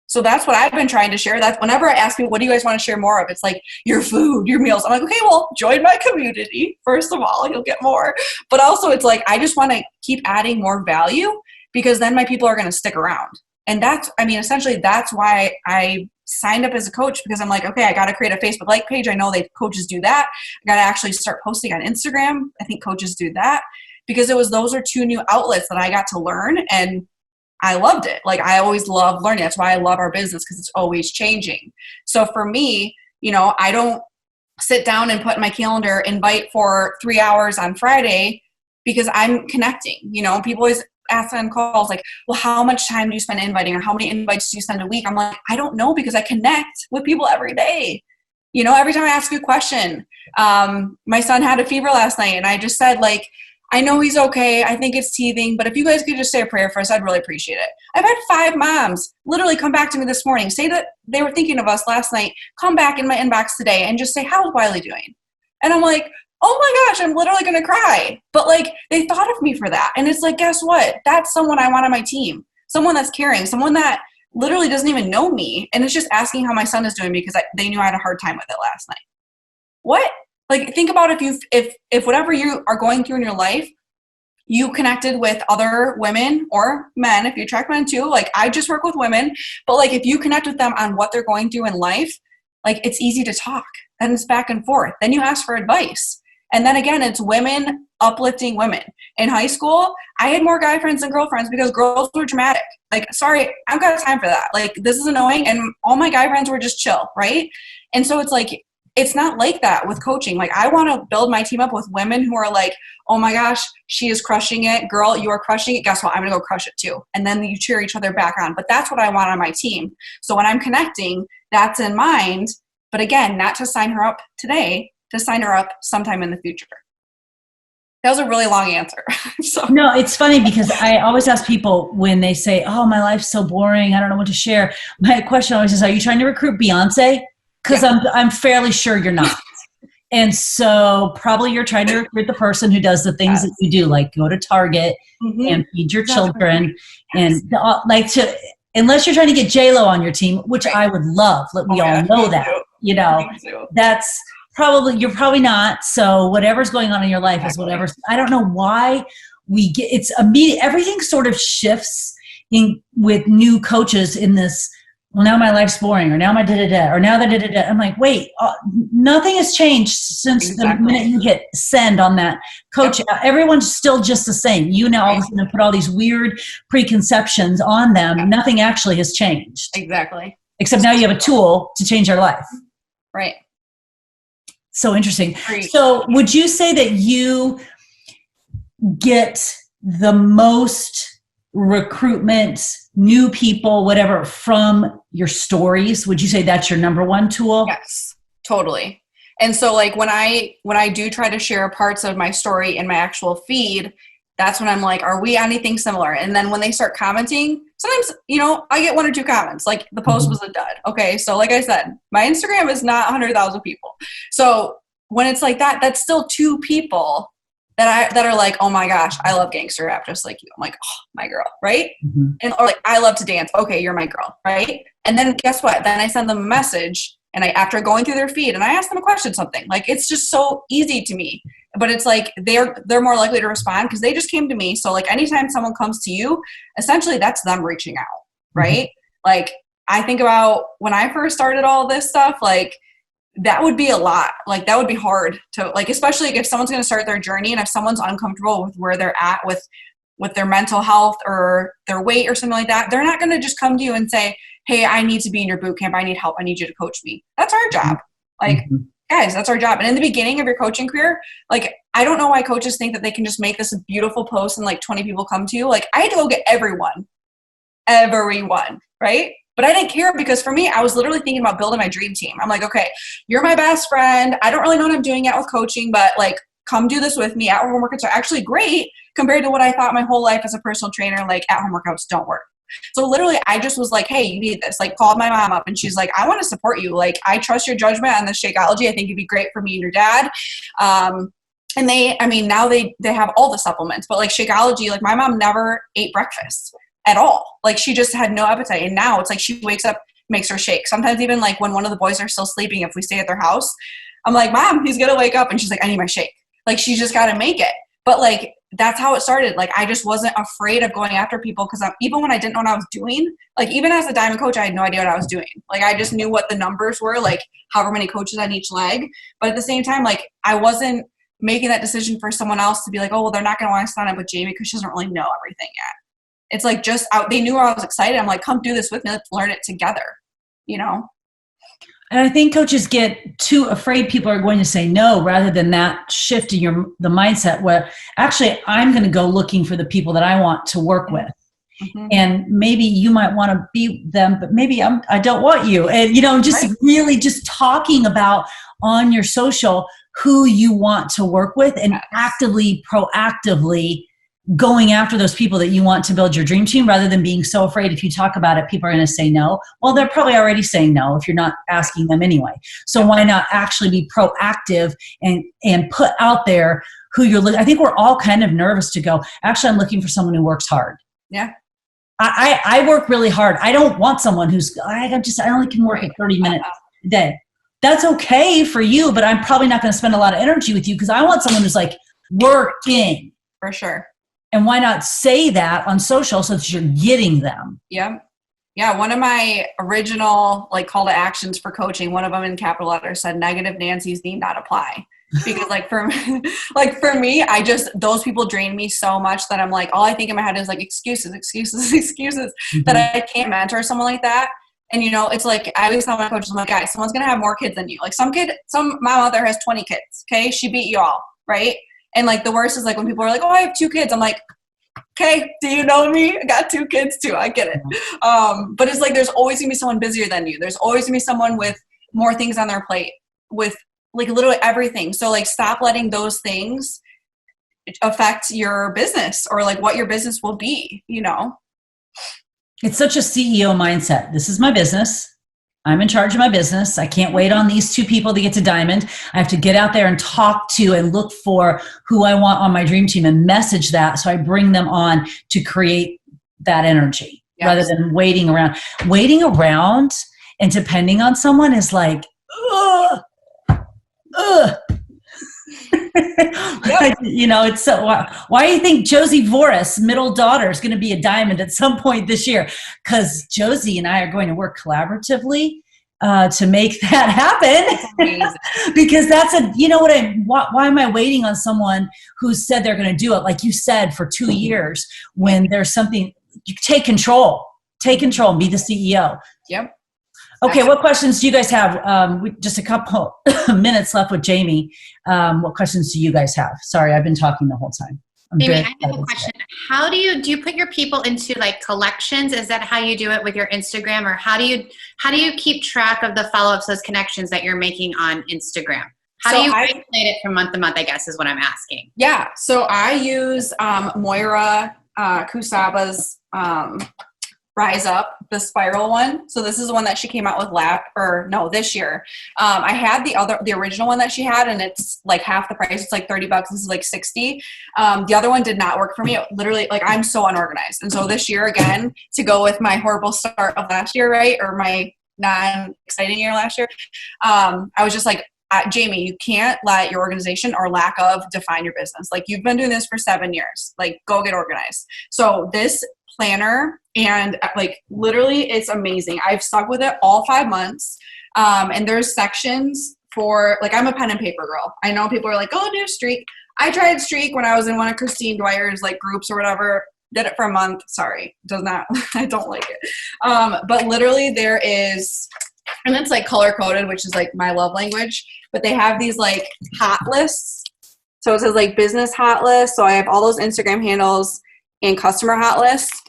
So that's what I've been trying to share. That's whenever I ask people, what do you guys want to share more of? It's like your food, your meals. I'm like, okay, well, join my community. First of all, you'll get more. But also it's like, I just want to keep adding more value because then my people are going to stick around. And essentially that's why I signed up as a coach, because I'm like, okay, I got to create a Facebook like page. I know coaches do that. I got to actually start posting on Instagram. I think coaches do that, because those are two new outlets that I got to learn, and I loved it. Like, I always love learning. That's why I love our business, because it's always changing. So for me, I don't sit down and put in my calendar, invite for 3 hours on Friday, because I'm connecting. People always ask on calls like, well, how much time do you spend inviting, or how many invites do you send a week? I'm like, I don't know, because I connect with people every day. Every time I ask you a question. My son had a fever last night, and I just said, like, I know he's okay. I think it's teething, but if you guys could just say a prayer for us, I'd really appreciate it. I've had 5 moms literally come back to me this morning, say that they were thinking of us last night, come back in my inbox today and just say, how's Wiley doing? And I'm like, oh my gosh, I'm literally going to cry. But like, they thought of me for that. And it's like, guess what? That's someone I want on my team. Someone that's caring, someone that literally doesn't even know me. And it's just asking how my son is doing, because they knew I had a hard time with it last night. What? Like, think about if whatever you are going through in your life, you connected with other women or men, if you attract men too. Like, I just work with women, but like, if you connect with them on what they're going through in life, like, it's easy to talk, and it's back and forth. Then you ask for advice. And then again, it's women uplifting women. In high school, I had more guy friends than girlfriends, because girls were dramatic. Like, sorry, I don't got time for that. Like, this is annoying. And all my guy friends were just chill, right? And so it's like, it's not like that with coaching. Like, I want to build my team up with women who are like, oh my gosh, she is crushing it. Girl, you are crushing it. Guess what? I'm going to go crush it too. And then you cheer each other back on. But that's what I want on my team. So when I'm connecting, that's in mind. But again, not to sign her up today, to sign her up sometime in the future. That was a really long answer. So. No, it's funny, because I always ask people when they say, oh, my life's so boring, I don't know what to share. My question always is, are you trying to recruit Beyonce? Because yeah. I'm fairly sure you're not. And so probably you're trying to recruit the person who does the things that you do, like go to Target and feed your children. And unless you're trying to get J-Lo on your team, which I would love. We all know that, that's probably, you're probably not. So whatever's going on in your life is whatever. I don't know why it's immediate. Everything sort of shifts with new coaches in this. Well, now my life's boring, or now my da-da-da, or now the da-da-da. I'm like, wait, nothing has changed since the minute you hit send on that coach. Yep. Everyone's still just the same. You now all of a sudden put all these weird preconceptions on them. Yep. Nothing actually has changed. Exactly. Except now you have a tool to change their life. Right. So interesting. So would you say that you get the most recruitment, new people, whatever, from your stories? Would you say that's your number one tool? Yes, totally. And so like when I do try to share parts of my story in my actual feed, that's when I'm like, are we anything similar? And then when they start commenting, sometimes, I get 1 or 2 comments, like the post was a dud. Okay. So like I said, my Instagram is not 100,000 people. So when it's like that, that's still 2 people that are like, oh my gosh, I love gangster rap just like you. I'm like, oh, my girl, right? Mm-hmm. And or like, I love to dance. Okay, you're my girl, right? And then guess what? Then I send them a message, and after going through their feed, and I ask them a question, something. Like, it's just so easy to me. But it's like they're more likely to respond because they just came to me. So like anytime someone comes to you, essentially that's them reaching out, right? Mm-hmm. Like, I think about when I first started all this stuff, like, that would be a lot. Like, that would be hard to, like, especially if someone's going to start their journey, and if someone's uncomfortable with where they're at with their mental health or their weight or something like that, they're not going to just come to you and say, hey, I need to be in your boot camp. I need help. I need you to coach me. That's our job. Like, guys, that's our job. And in the beginning of your coaching career, like, I don't know why coaches think that they can just make this a beautiful post and like 20 people come to you. Like, I had to go get everyone, right? But I didn't care, because for me, I was literally thinking about building my dream team. I'm like, okay, you're my best friend. I don't really know what I'm doing yet with coaching, but like, come do this with me. At-home workouts are actually great compared to what I thought my whole life as a personal trainer. Like, at-home workouts don't work. So literally, I just was like, hey, you need this. Like, called my mom up, and she's like, I want to support you. Like, I trust your judgment on the Shakeology. I think it'd be great for me and your dad. And now they have all the supplements, but like Shakeology, like my mom never ate breakfast at all. Like, she just had no appetite. And now it's like she wakes up, makes her shake. Sometimes even like when one of the boys are still sleeping, if we stay at their house, I'm like, Mom, he's going to wake up. And she's like, I need my shake. Like, she's just got to make it. But like, that's how it started. Like, I just wasn't afraid of going after people because even when I didn't know what I was doing, like even as a diamond coach, I had no idea what I was doing. Like, I just knew what the numbers were, like however many coaches on each leg. But at the same time, like I wasn't making that decision for someone else to be like, oh, well, they're not going to want to sign up with Jamie because she doesn't really know everything yet. It's like just out. They knew I was excited. I'm like, come do this with me. Let's learn it together, you know? And I think coaches get too afraid people are going to say no, rather than that shift in the mindset where actually I'm going to go looking for the people that I want to work with. Mm-hmm. And maybe you might want to be them, but maybe I don't want you. And, just really just talking about on your social who you want to work with and actively, proactively going after those people that you want to build your dream team, rather than being so afraid if you talk about it, people are going to say no. Well, they're probably already saying no if you're not asking them anyway. So why not actually be proactive and put out there who you're looking. I think we're all kind of nervous to go, actually, I'm looking for someone who works hard. Yeah. I work really hard. I don't want someone who's, I only can work at 30 minutes a day. That's okay for you, but I'm probably not going to spend a lot of energy with you because I want someone who's like working. For sure. And why not say that on social so that you're getting them? Yeah. Yeah. One of my original call to actions for coaching, one of them in capital letters said negative Nancy's need not apply. Because for me, those people drain me so much that I'm like, all I think in my head is excuses, mm-hmm. that I can't mentor someone like that. And it's like, I always tell my coaches, I'm like, guys, someone's going to have more kids than you. Some mom out there has 20 kids. Okay. She beat you all. Right. And the worst is when people are like, oh, I have 2 kids. I'm like, okay, do you know me? I got 2 kids too. I get it. But it's there's always gonna be someone busier than you. There's always gonna be someone with more things on their plate with literally everything. So stop letting those things affect your business or what your business will be, It's such a CEO mindset. This is my business. I'm in charge of my business. I can't wait on these 2 people to get to diamond. I have to get out there and talk to and look for who I want on my dream team and message that so I bring them on to create that energy. Yes. Rather than waiting around. Waiting around and depending on someone is ugh. Yep. It's so, why do you think Josie Voris, middle daughter, is going to be a diamond at some point this year? Because Josie and I are going to work collaboratively to make that happen. Because that's why am I waiting on someone who said they're going to do it, like you said, for 2 years when there's something, you take control and be the CEO. Yep. Okay, what questions do you guys have? Just a couple minutes left with Jamie. What questions do you guys have? Sorry, I've been talking the whole time. Jamie, I have a question. How do you put your people into collections? Is that how you do it with your Instagram, or how do you keep track of the follow-ups, those connections that you're making on Instagram? How do you calculate it from month to month, I guess, is what I'm asking. Yeah, so I use Moira Kusaba's Rise Up, the spiral one. So this is the one that she came out with this year. I had the original one that she had, and it's half the price. It's $30. This is 60. The other one did not work for me. It literally, I'm so unorganized. And so this year, again, to go with my horrible start of last year, right? Or my non-exciting year last year. I was just Jamie, you can't let your organization or lack of define your business. You've been doing this for 7 years. Go get organized. So this planner, and literally it's amazing. I've stuck with it all 5 months. And there's sections for I'm a pen and paper girl. I know people are oh, do Streak. I tried Streak when I was in one of Christine Dwyer's groups or whatever. Did it for a month. Sorry. I don't like it. But literally there is, and it's color coded, which is my love language, but they have these hot lists. So it says business hot list. So I have all those Instagram handles and customer hot lists.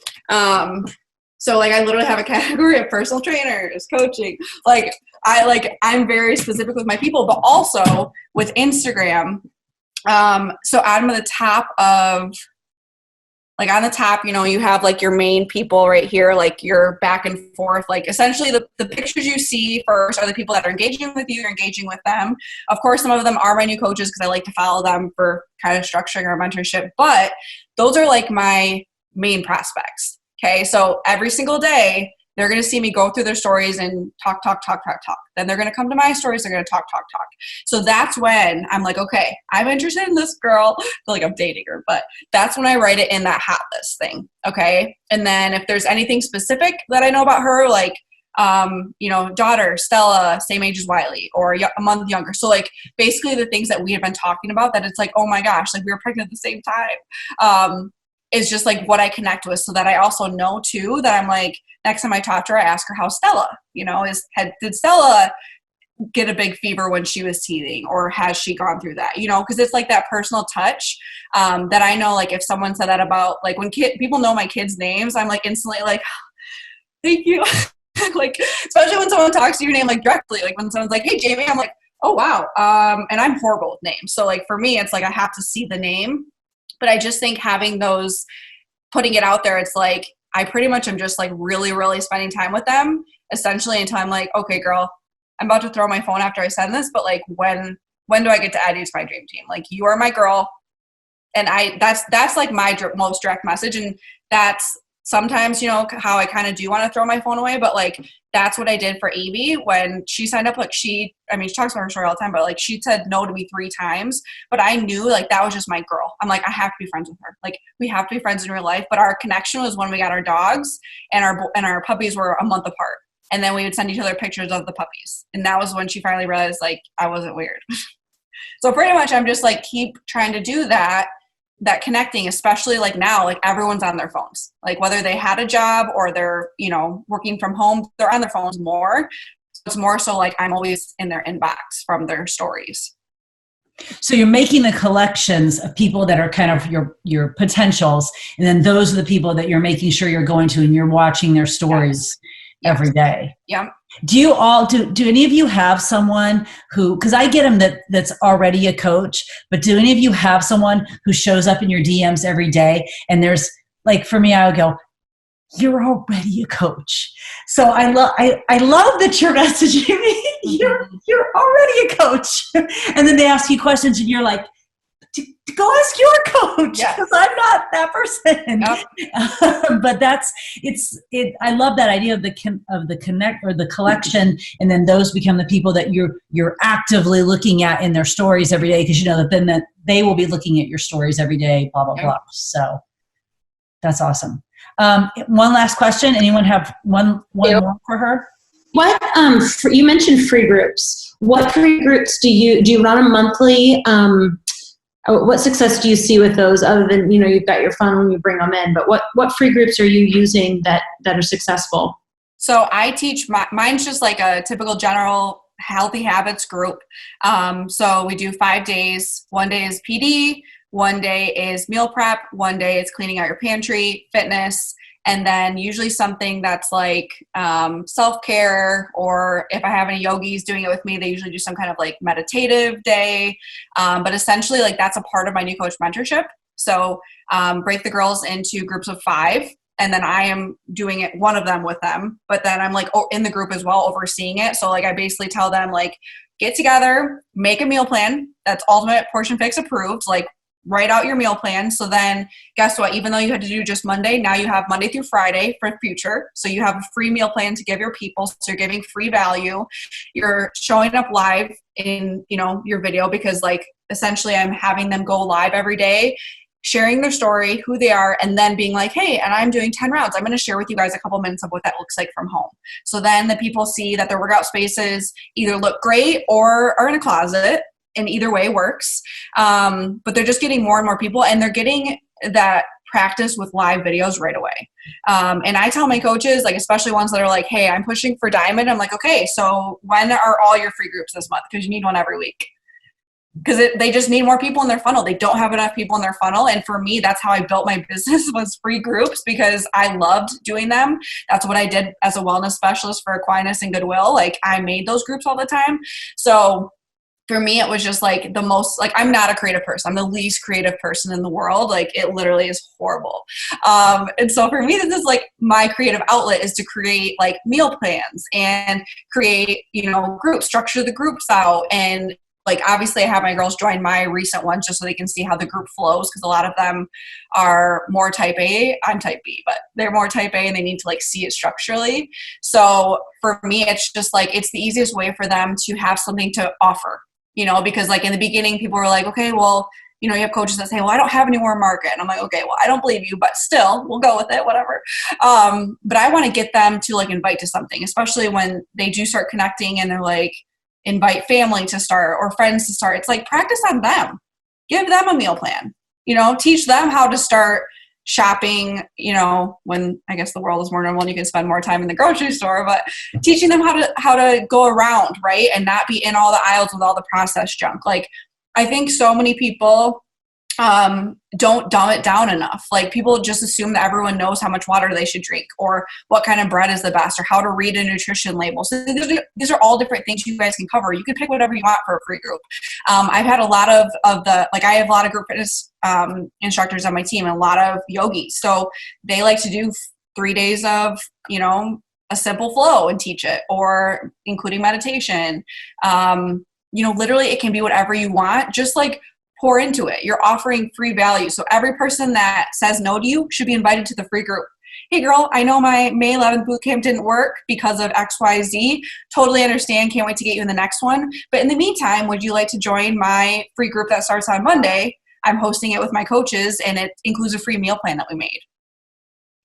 So I literally have a category of personal trainers, coaching. I'm very specific with my people, but also with Instagram. So I'm at the top of, on the top, you have your main people right here, your back and forth, essentially the pictures you see first are the people that are engaging with you, you're engaging with them. Of course, some of them are my new coaches because I like to follow them for kind of structuring our mentorship, but those are my main prospects. Okay. So every single day they're going to see me go through their stories and talk. Then they're going to come to my stories. They're going to talk. So that's when I'm like, okay, I'm interested in this girl. I feel like I'm dating her, but that's when I write it in that hot list thing. Okay. And then if there's anything specific that I know about her, like, daughter, Stella, same age as Wiley, or a month younger. So like basically the things that we have been talking about that it's like, oh my gosh, like we were pregnant at the same time. Is just like what I connect with, so that I also know too that I'm like, next time I talk to her, I ask her how Stella, did Stella get a big fever when she was teething, or has she gone through that, because it's like that personal touch that I know, like if someone said that about, like when people know my kids' names, I'm like instantly like, thank you. Like, especially when someone talks to your name like directly, like when someone's like, hey Jamie, I'm like, oh wow. And I'm horrible with names. So like for me, it's like I have to see the name. But I just think having those, putting it out there, it's like I pretty much am just like really, really spending time with them essentially until I'm like, okay, girl, I'm about to throw my phone after I send this, but like when do I get to add you to my dream team? Like you are my girl. And that's like my most direct message. And that's sometimes, how I kind of do want to throw my phone away, but like that's what I did for Evie when she signed up. Like she talks about her story all the time, but like she said no to me 3 times, but I knew like that was just my girl. I'm like, I have to be friends with her. Like we have to be friends in real life. But our connection was when we got our dogs, and our puppies were a month apart. And then we would send each other pictures of the puppies. And that was when she finally realized like I wasn't weird. So pretty much I'm just like keep trying to do that connecting, especially like now, like everyone's on their phones, like whether they had a job or they're, working from home, they're on their phones more. It's more so like I'm always in their inbox from their stories. So you're making the collections of people that are kind of your potentials. And then those are the people that you're making sure you're going to, and you're watching their stories every day. Yeah. Do you all, do any of you have someone who, because I get them that's already a coach, but do any of you have someone who shows up in your DMs every day? And there's like, for me, I would go, you're already a coach. So I love that you're messaging me. You're already a coach. And then they ask you questions and you're like, go ask your coach, because I'm not that person. Yep. But I love that idea of the connect or the collection, and then those become the people that you're actively looking at in their stories every day, because that then that they will be looking at your stories every day, blah blah blah. So that's awesome. One last question. Anyone have one more for her? What you mentioned free groups. What free groups do you run a monthly? What success do you see with those, other than, you've got your fun when you bring them in, but what free groups are you using that are successful? So I teach, mine's just like a typical general healthy habits group. So we do 5 days. 1 day is PD, 1 day is meal prep, 1 day is cleaning out your pantry, fitness, and then usually something that's like self-care, or if I have any yogis doing it with me, they usually do some kind of like meditative day. But essentially like that's a part of my new coach mentorship. So break the girls into groups of 5. And then I am doing it, one of them with them, but then I'm like in the group as well, overseeing it. So like I basically tell them like, get together, make a meal plan that's Ultimate Portion Fix approved, like write out your meal plan. So then guess what? Even though you had to do just Monday, now you have Monday through Friday for future. So you have a free meal plan to give your people. So you're giving free value. You're showing up live in, your video, because like essentially I'm having them go live every day, sharing their story, who they are, and then being like, hey, and I'm doing 10 rounds. I'm going to share with you guys a couple minutes of what that looks like from home. So then the people see that their workout spaces either look great or are in a closet, and either way works. But they're just getting more and more people, and they're getting that practice with live videos right away. And I tell my coaches, like, especially ones that are like, hey, I'm pushing for Diamond. I'm like, okay, so when are all your free groups this month? Because you need one every week. Because they just need more people in their funnel. They don't have enough people in their funnel. And for me, that's how I built my business, was free groups, because I loved doing them. That's what I did as a wellness specialist for Aquinas and Goodwill. Like I made those groups all the time. So for me, it was just like the most, like, I'm not a creative person. I'm the least creative person in the world. Like it literally is horrible. And so for me, this is like my creative outlet, is to create like meal plans and create, groups, structure the groups out, and like obviously I have my girls join my recent ones just so they can see how the group flows, because a lot of them are more type A. I'm type B, but they're more type A and they need to like see it structurally. So for me, it's just like, it's the easiest way for them to have something to offer, you know, because like in the beginning, people were like, okay, well, you know, you have coaches that say, well, I don't have any more market. And I'm like, okay, well, I don't believe you, but still we'll go with it, whatever. But I want to get them to like invite to something, especially when they do start connecting and they're like, invite family to start or friends to start. It's like, practice on them, give them a meal plan, you know, teach them how to start shopping, you know, when I guess the world is more normal and you can spend more time in the grocery store, but teaching them how to go around, right, and not be in all the aisles with all the processed junk. Like, I think so many people don't dumb it down enough. Like, people just assume that everyone knows how much water they should drink or what kind of bread is the best or how to read a nutrition label. So these are all different things you guys can cover. You can pick whatever you want for a free group. I've had a lot of the, like, I have a lot of group fitness instructors on my team and a lot of yogis. So they like to do 3 days of, you know, a simple flow and teach it, or including meditation. You know, literally it can be whatever you want. Just like pour into it. You're offering free value. So every person that says no to you should be invited to the free group. Hey girl, I know my May 11th boot camp didn't work because of XYZ. Totally understand. Can't wait to get you in the next one. But in the meantime, would you like to join my free group that starts on Monday? I'm hosting it with my coaches and it includes a free meal plan that we made.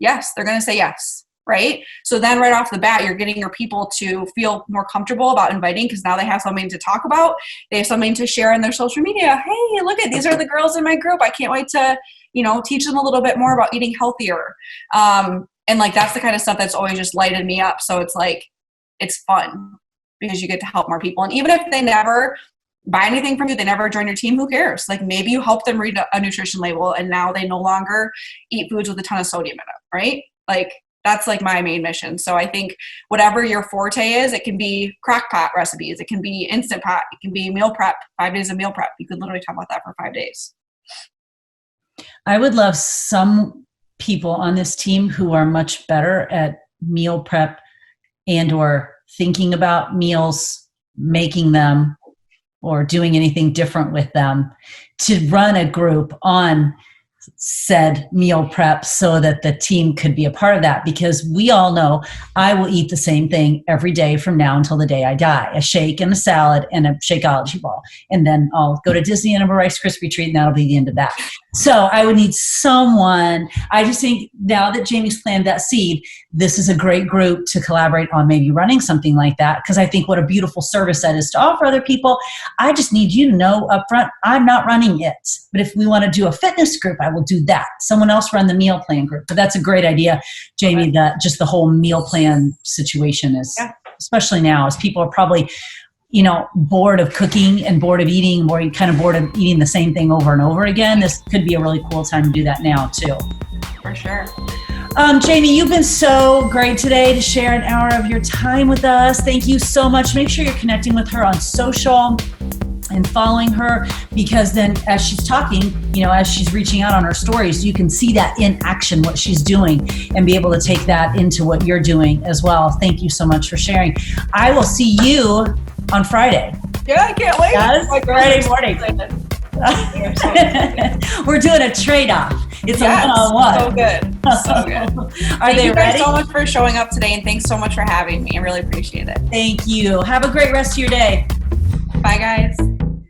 Yes, they're going to say yes. Right? So then right off the bat, you're getting your people to feel more comfortable about inviting, because now they have something to talk about. They have something to share in their social media. Hey, look at, these are the girls in my group. I can't wait to, you know, teach them a little bit more about eating healthier. And like, that's the kind of stuff that's always just lighted me up. So it's like, it's fun because you get to help more people. And even if they never buy anything from you, they never join your team, who cares? Like, maybe you help them read a nutrition label and now they no longer eat foods with a ton of sodium in it, right? Like, that's like my main mission. So I think whatever your forte is, it can be crock pot recipes, it can be instant pot, it can be meal prep, 5 days of meal prep. You could literally talk about that for 5 days. I would love some people on this team who are much better at meal prep and or thinking about meals, making them, or doing anything different with them, to run a group on said meal prep so that the team could be a part of that. Because we all know I will eat the same thing every day from now until the day I die: a shake and a salad and a Shakeology ball. And then I'll go to Disney and have a Rice Krispie treat, and that'll be the end of that. So I would need someone. I just think now that Jamie's planted that seed, this is a great group to collaborate on maybe running something like that. Because I think what a beautiful service that is to offer other people. I just need you to know up front, I'm not running it. But if we want to do a fitness group, I will do that. Someone else run the meal plan group. But that's a great idea, Jamie, that just the whole meal plan situation is, especially now, as people are probably, you know, bored of cooking and bored of eating, or kind of bored of eating the same thing over and over again. This could be a really cool time to do that now too. For sure. Jamie, you've been so great today to share an hour of your time with us. Thank you so much. Make sure you're connecting with her on social and following her, because then as she's talking, you know, as she's reaching out on her stories, you can see that in action, what she's doing, and be able to take that into what you're doing as well. Thank you so much for sharing. I will see you on Friday. Yeah, I can't wait. Yes, Friday morning. We're doing a trade-off. It's a one-on-one. So good. So good. Thank you guys so much for showing up today, and thanks so much for having me. I really appreciate it. Thank you. Have a great rest of your day. Bye, guys.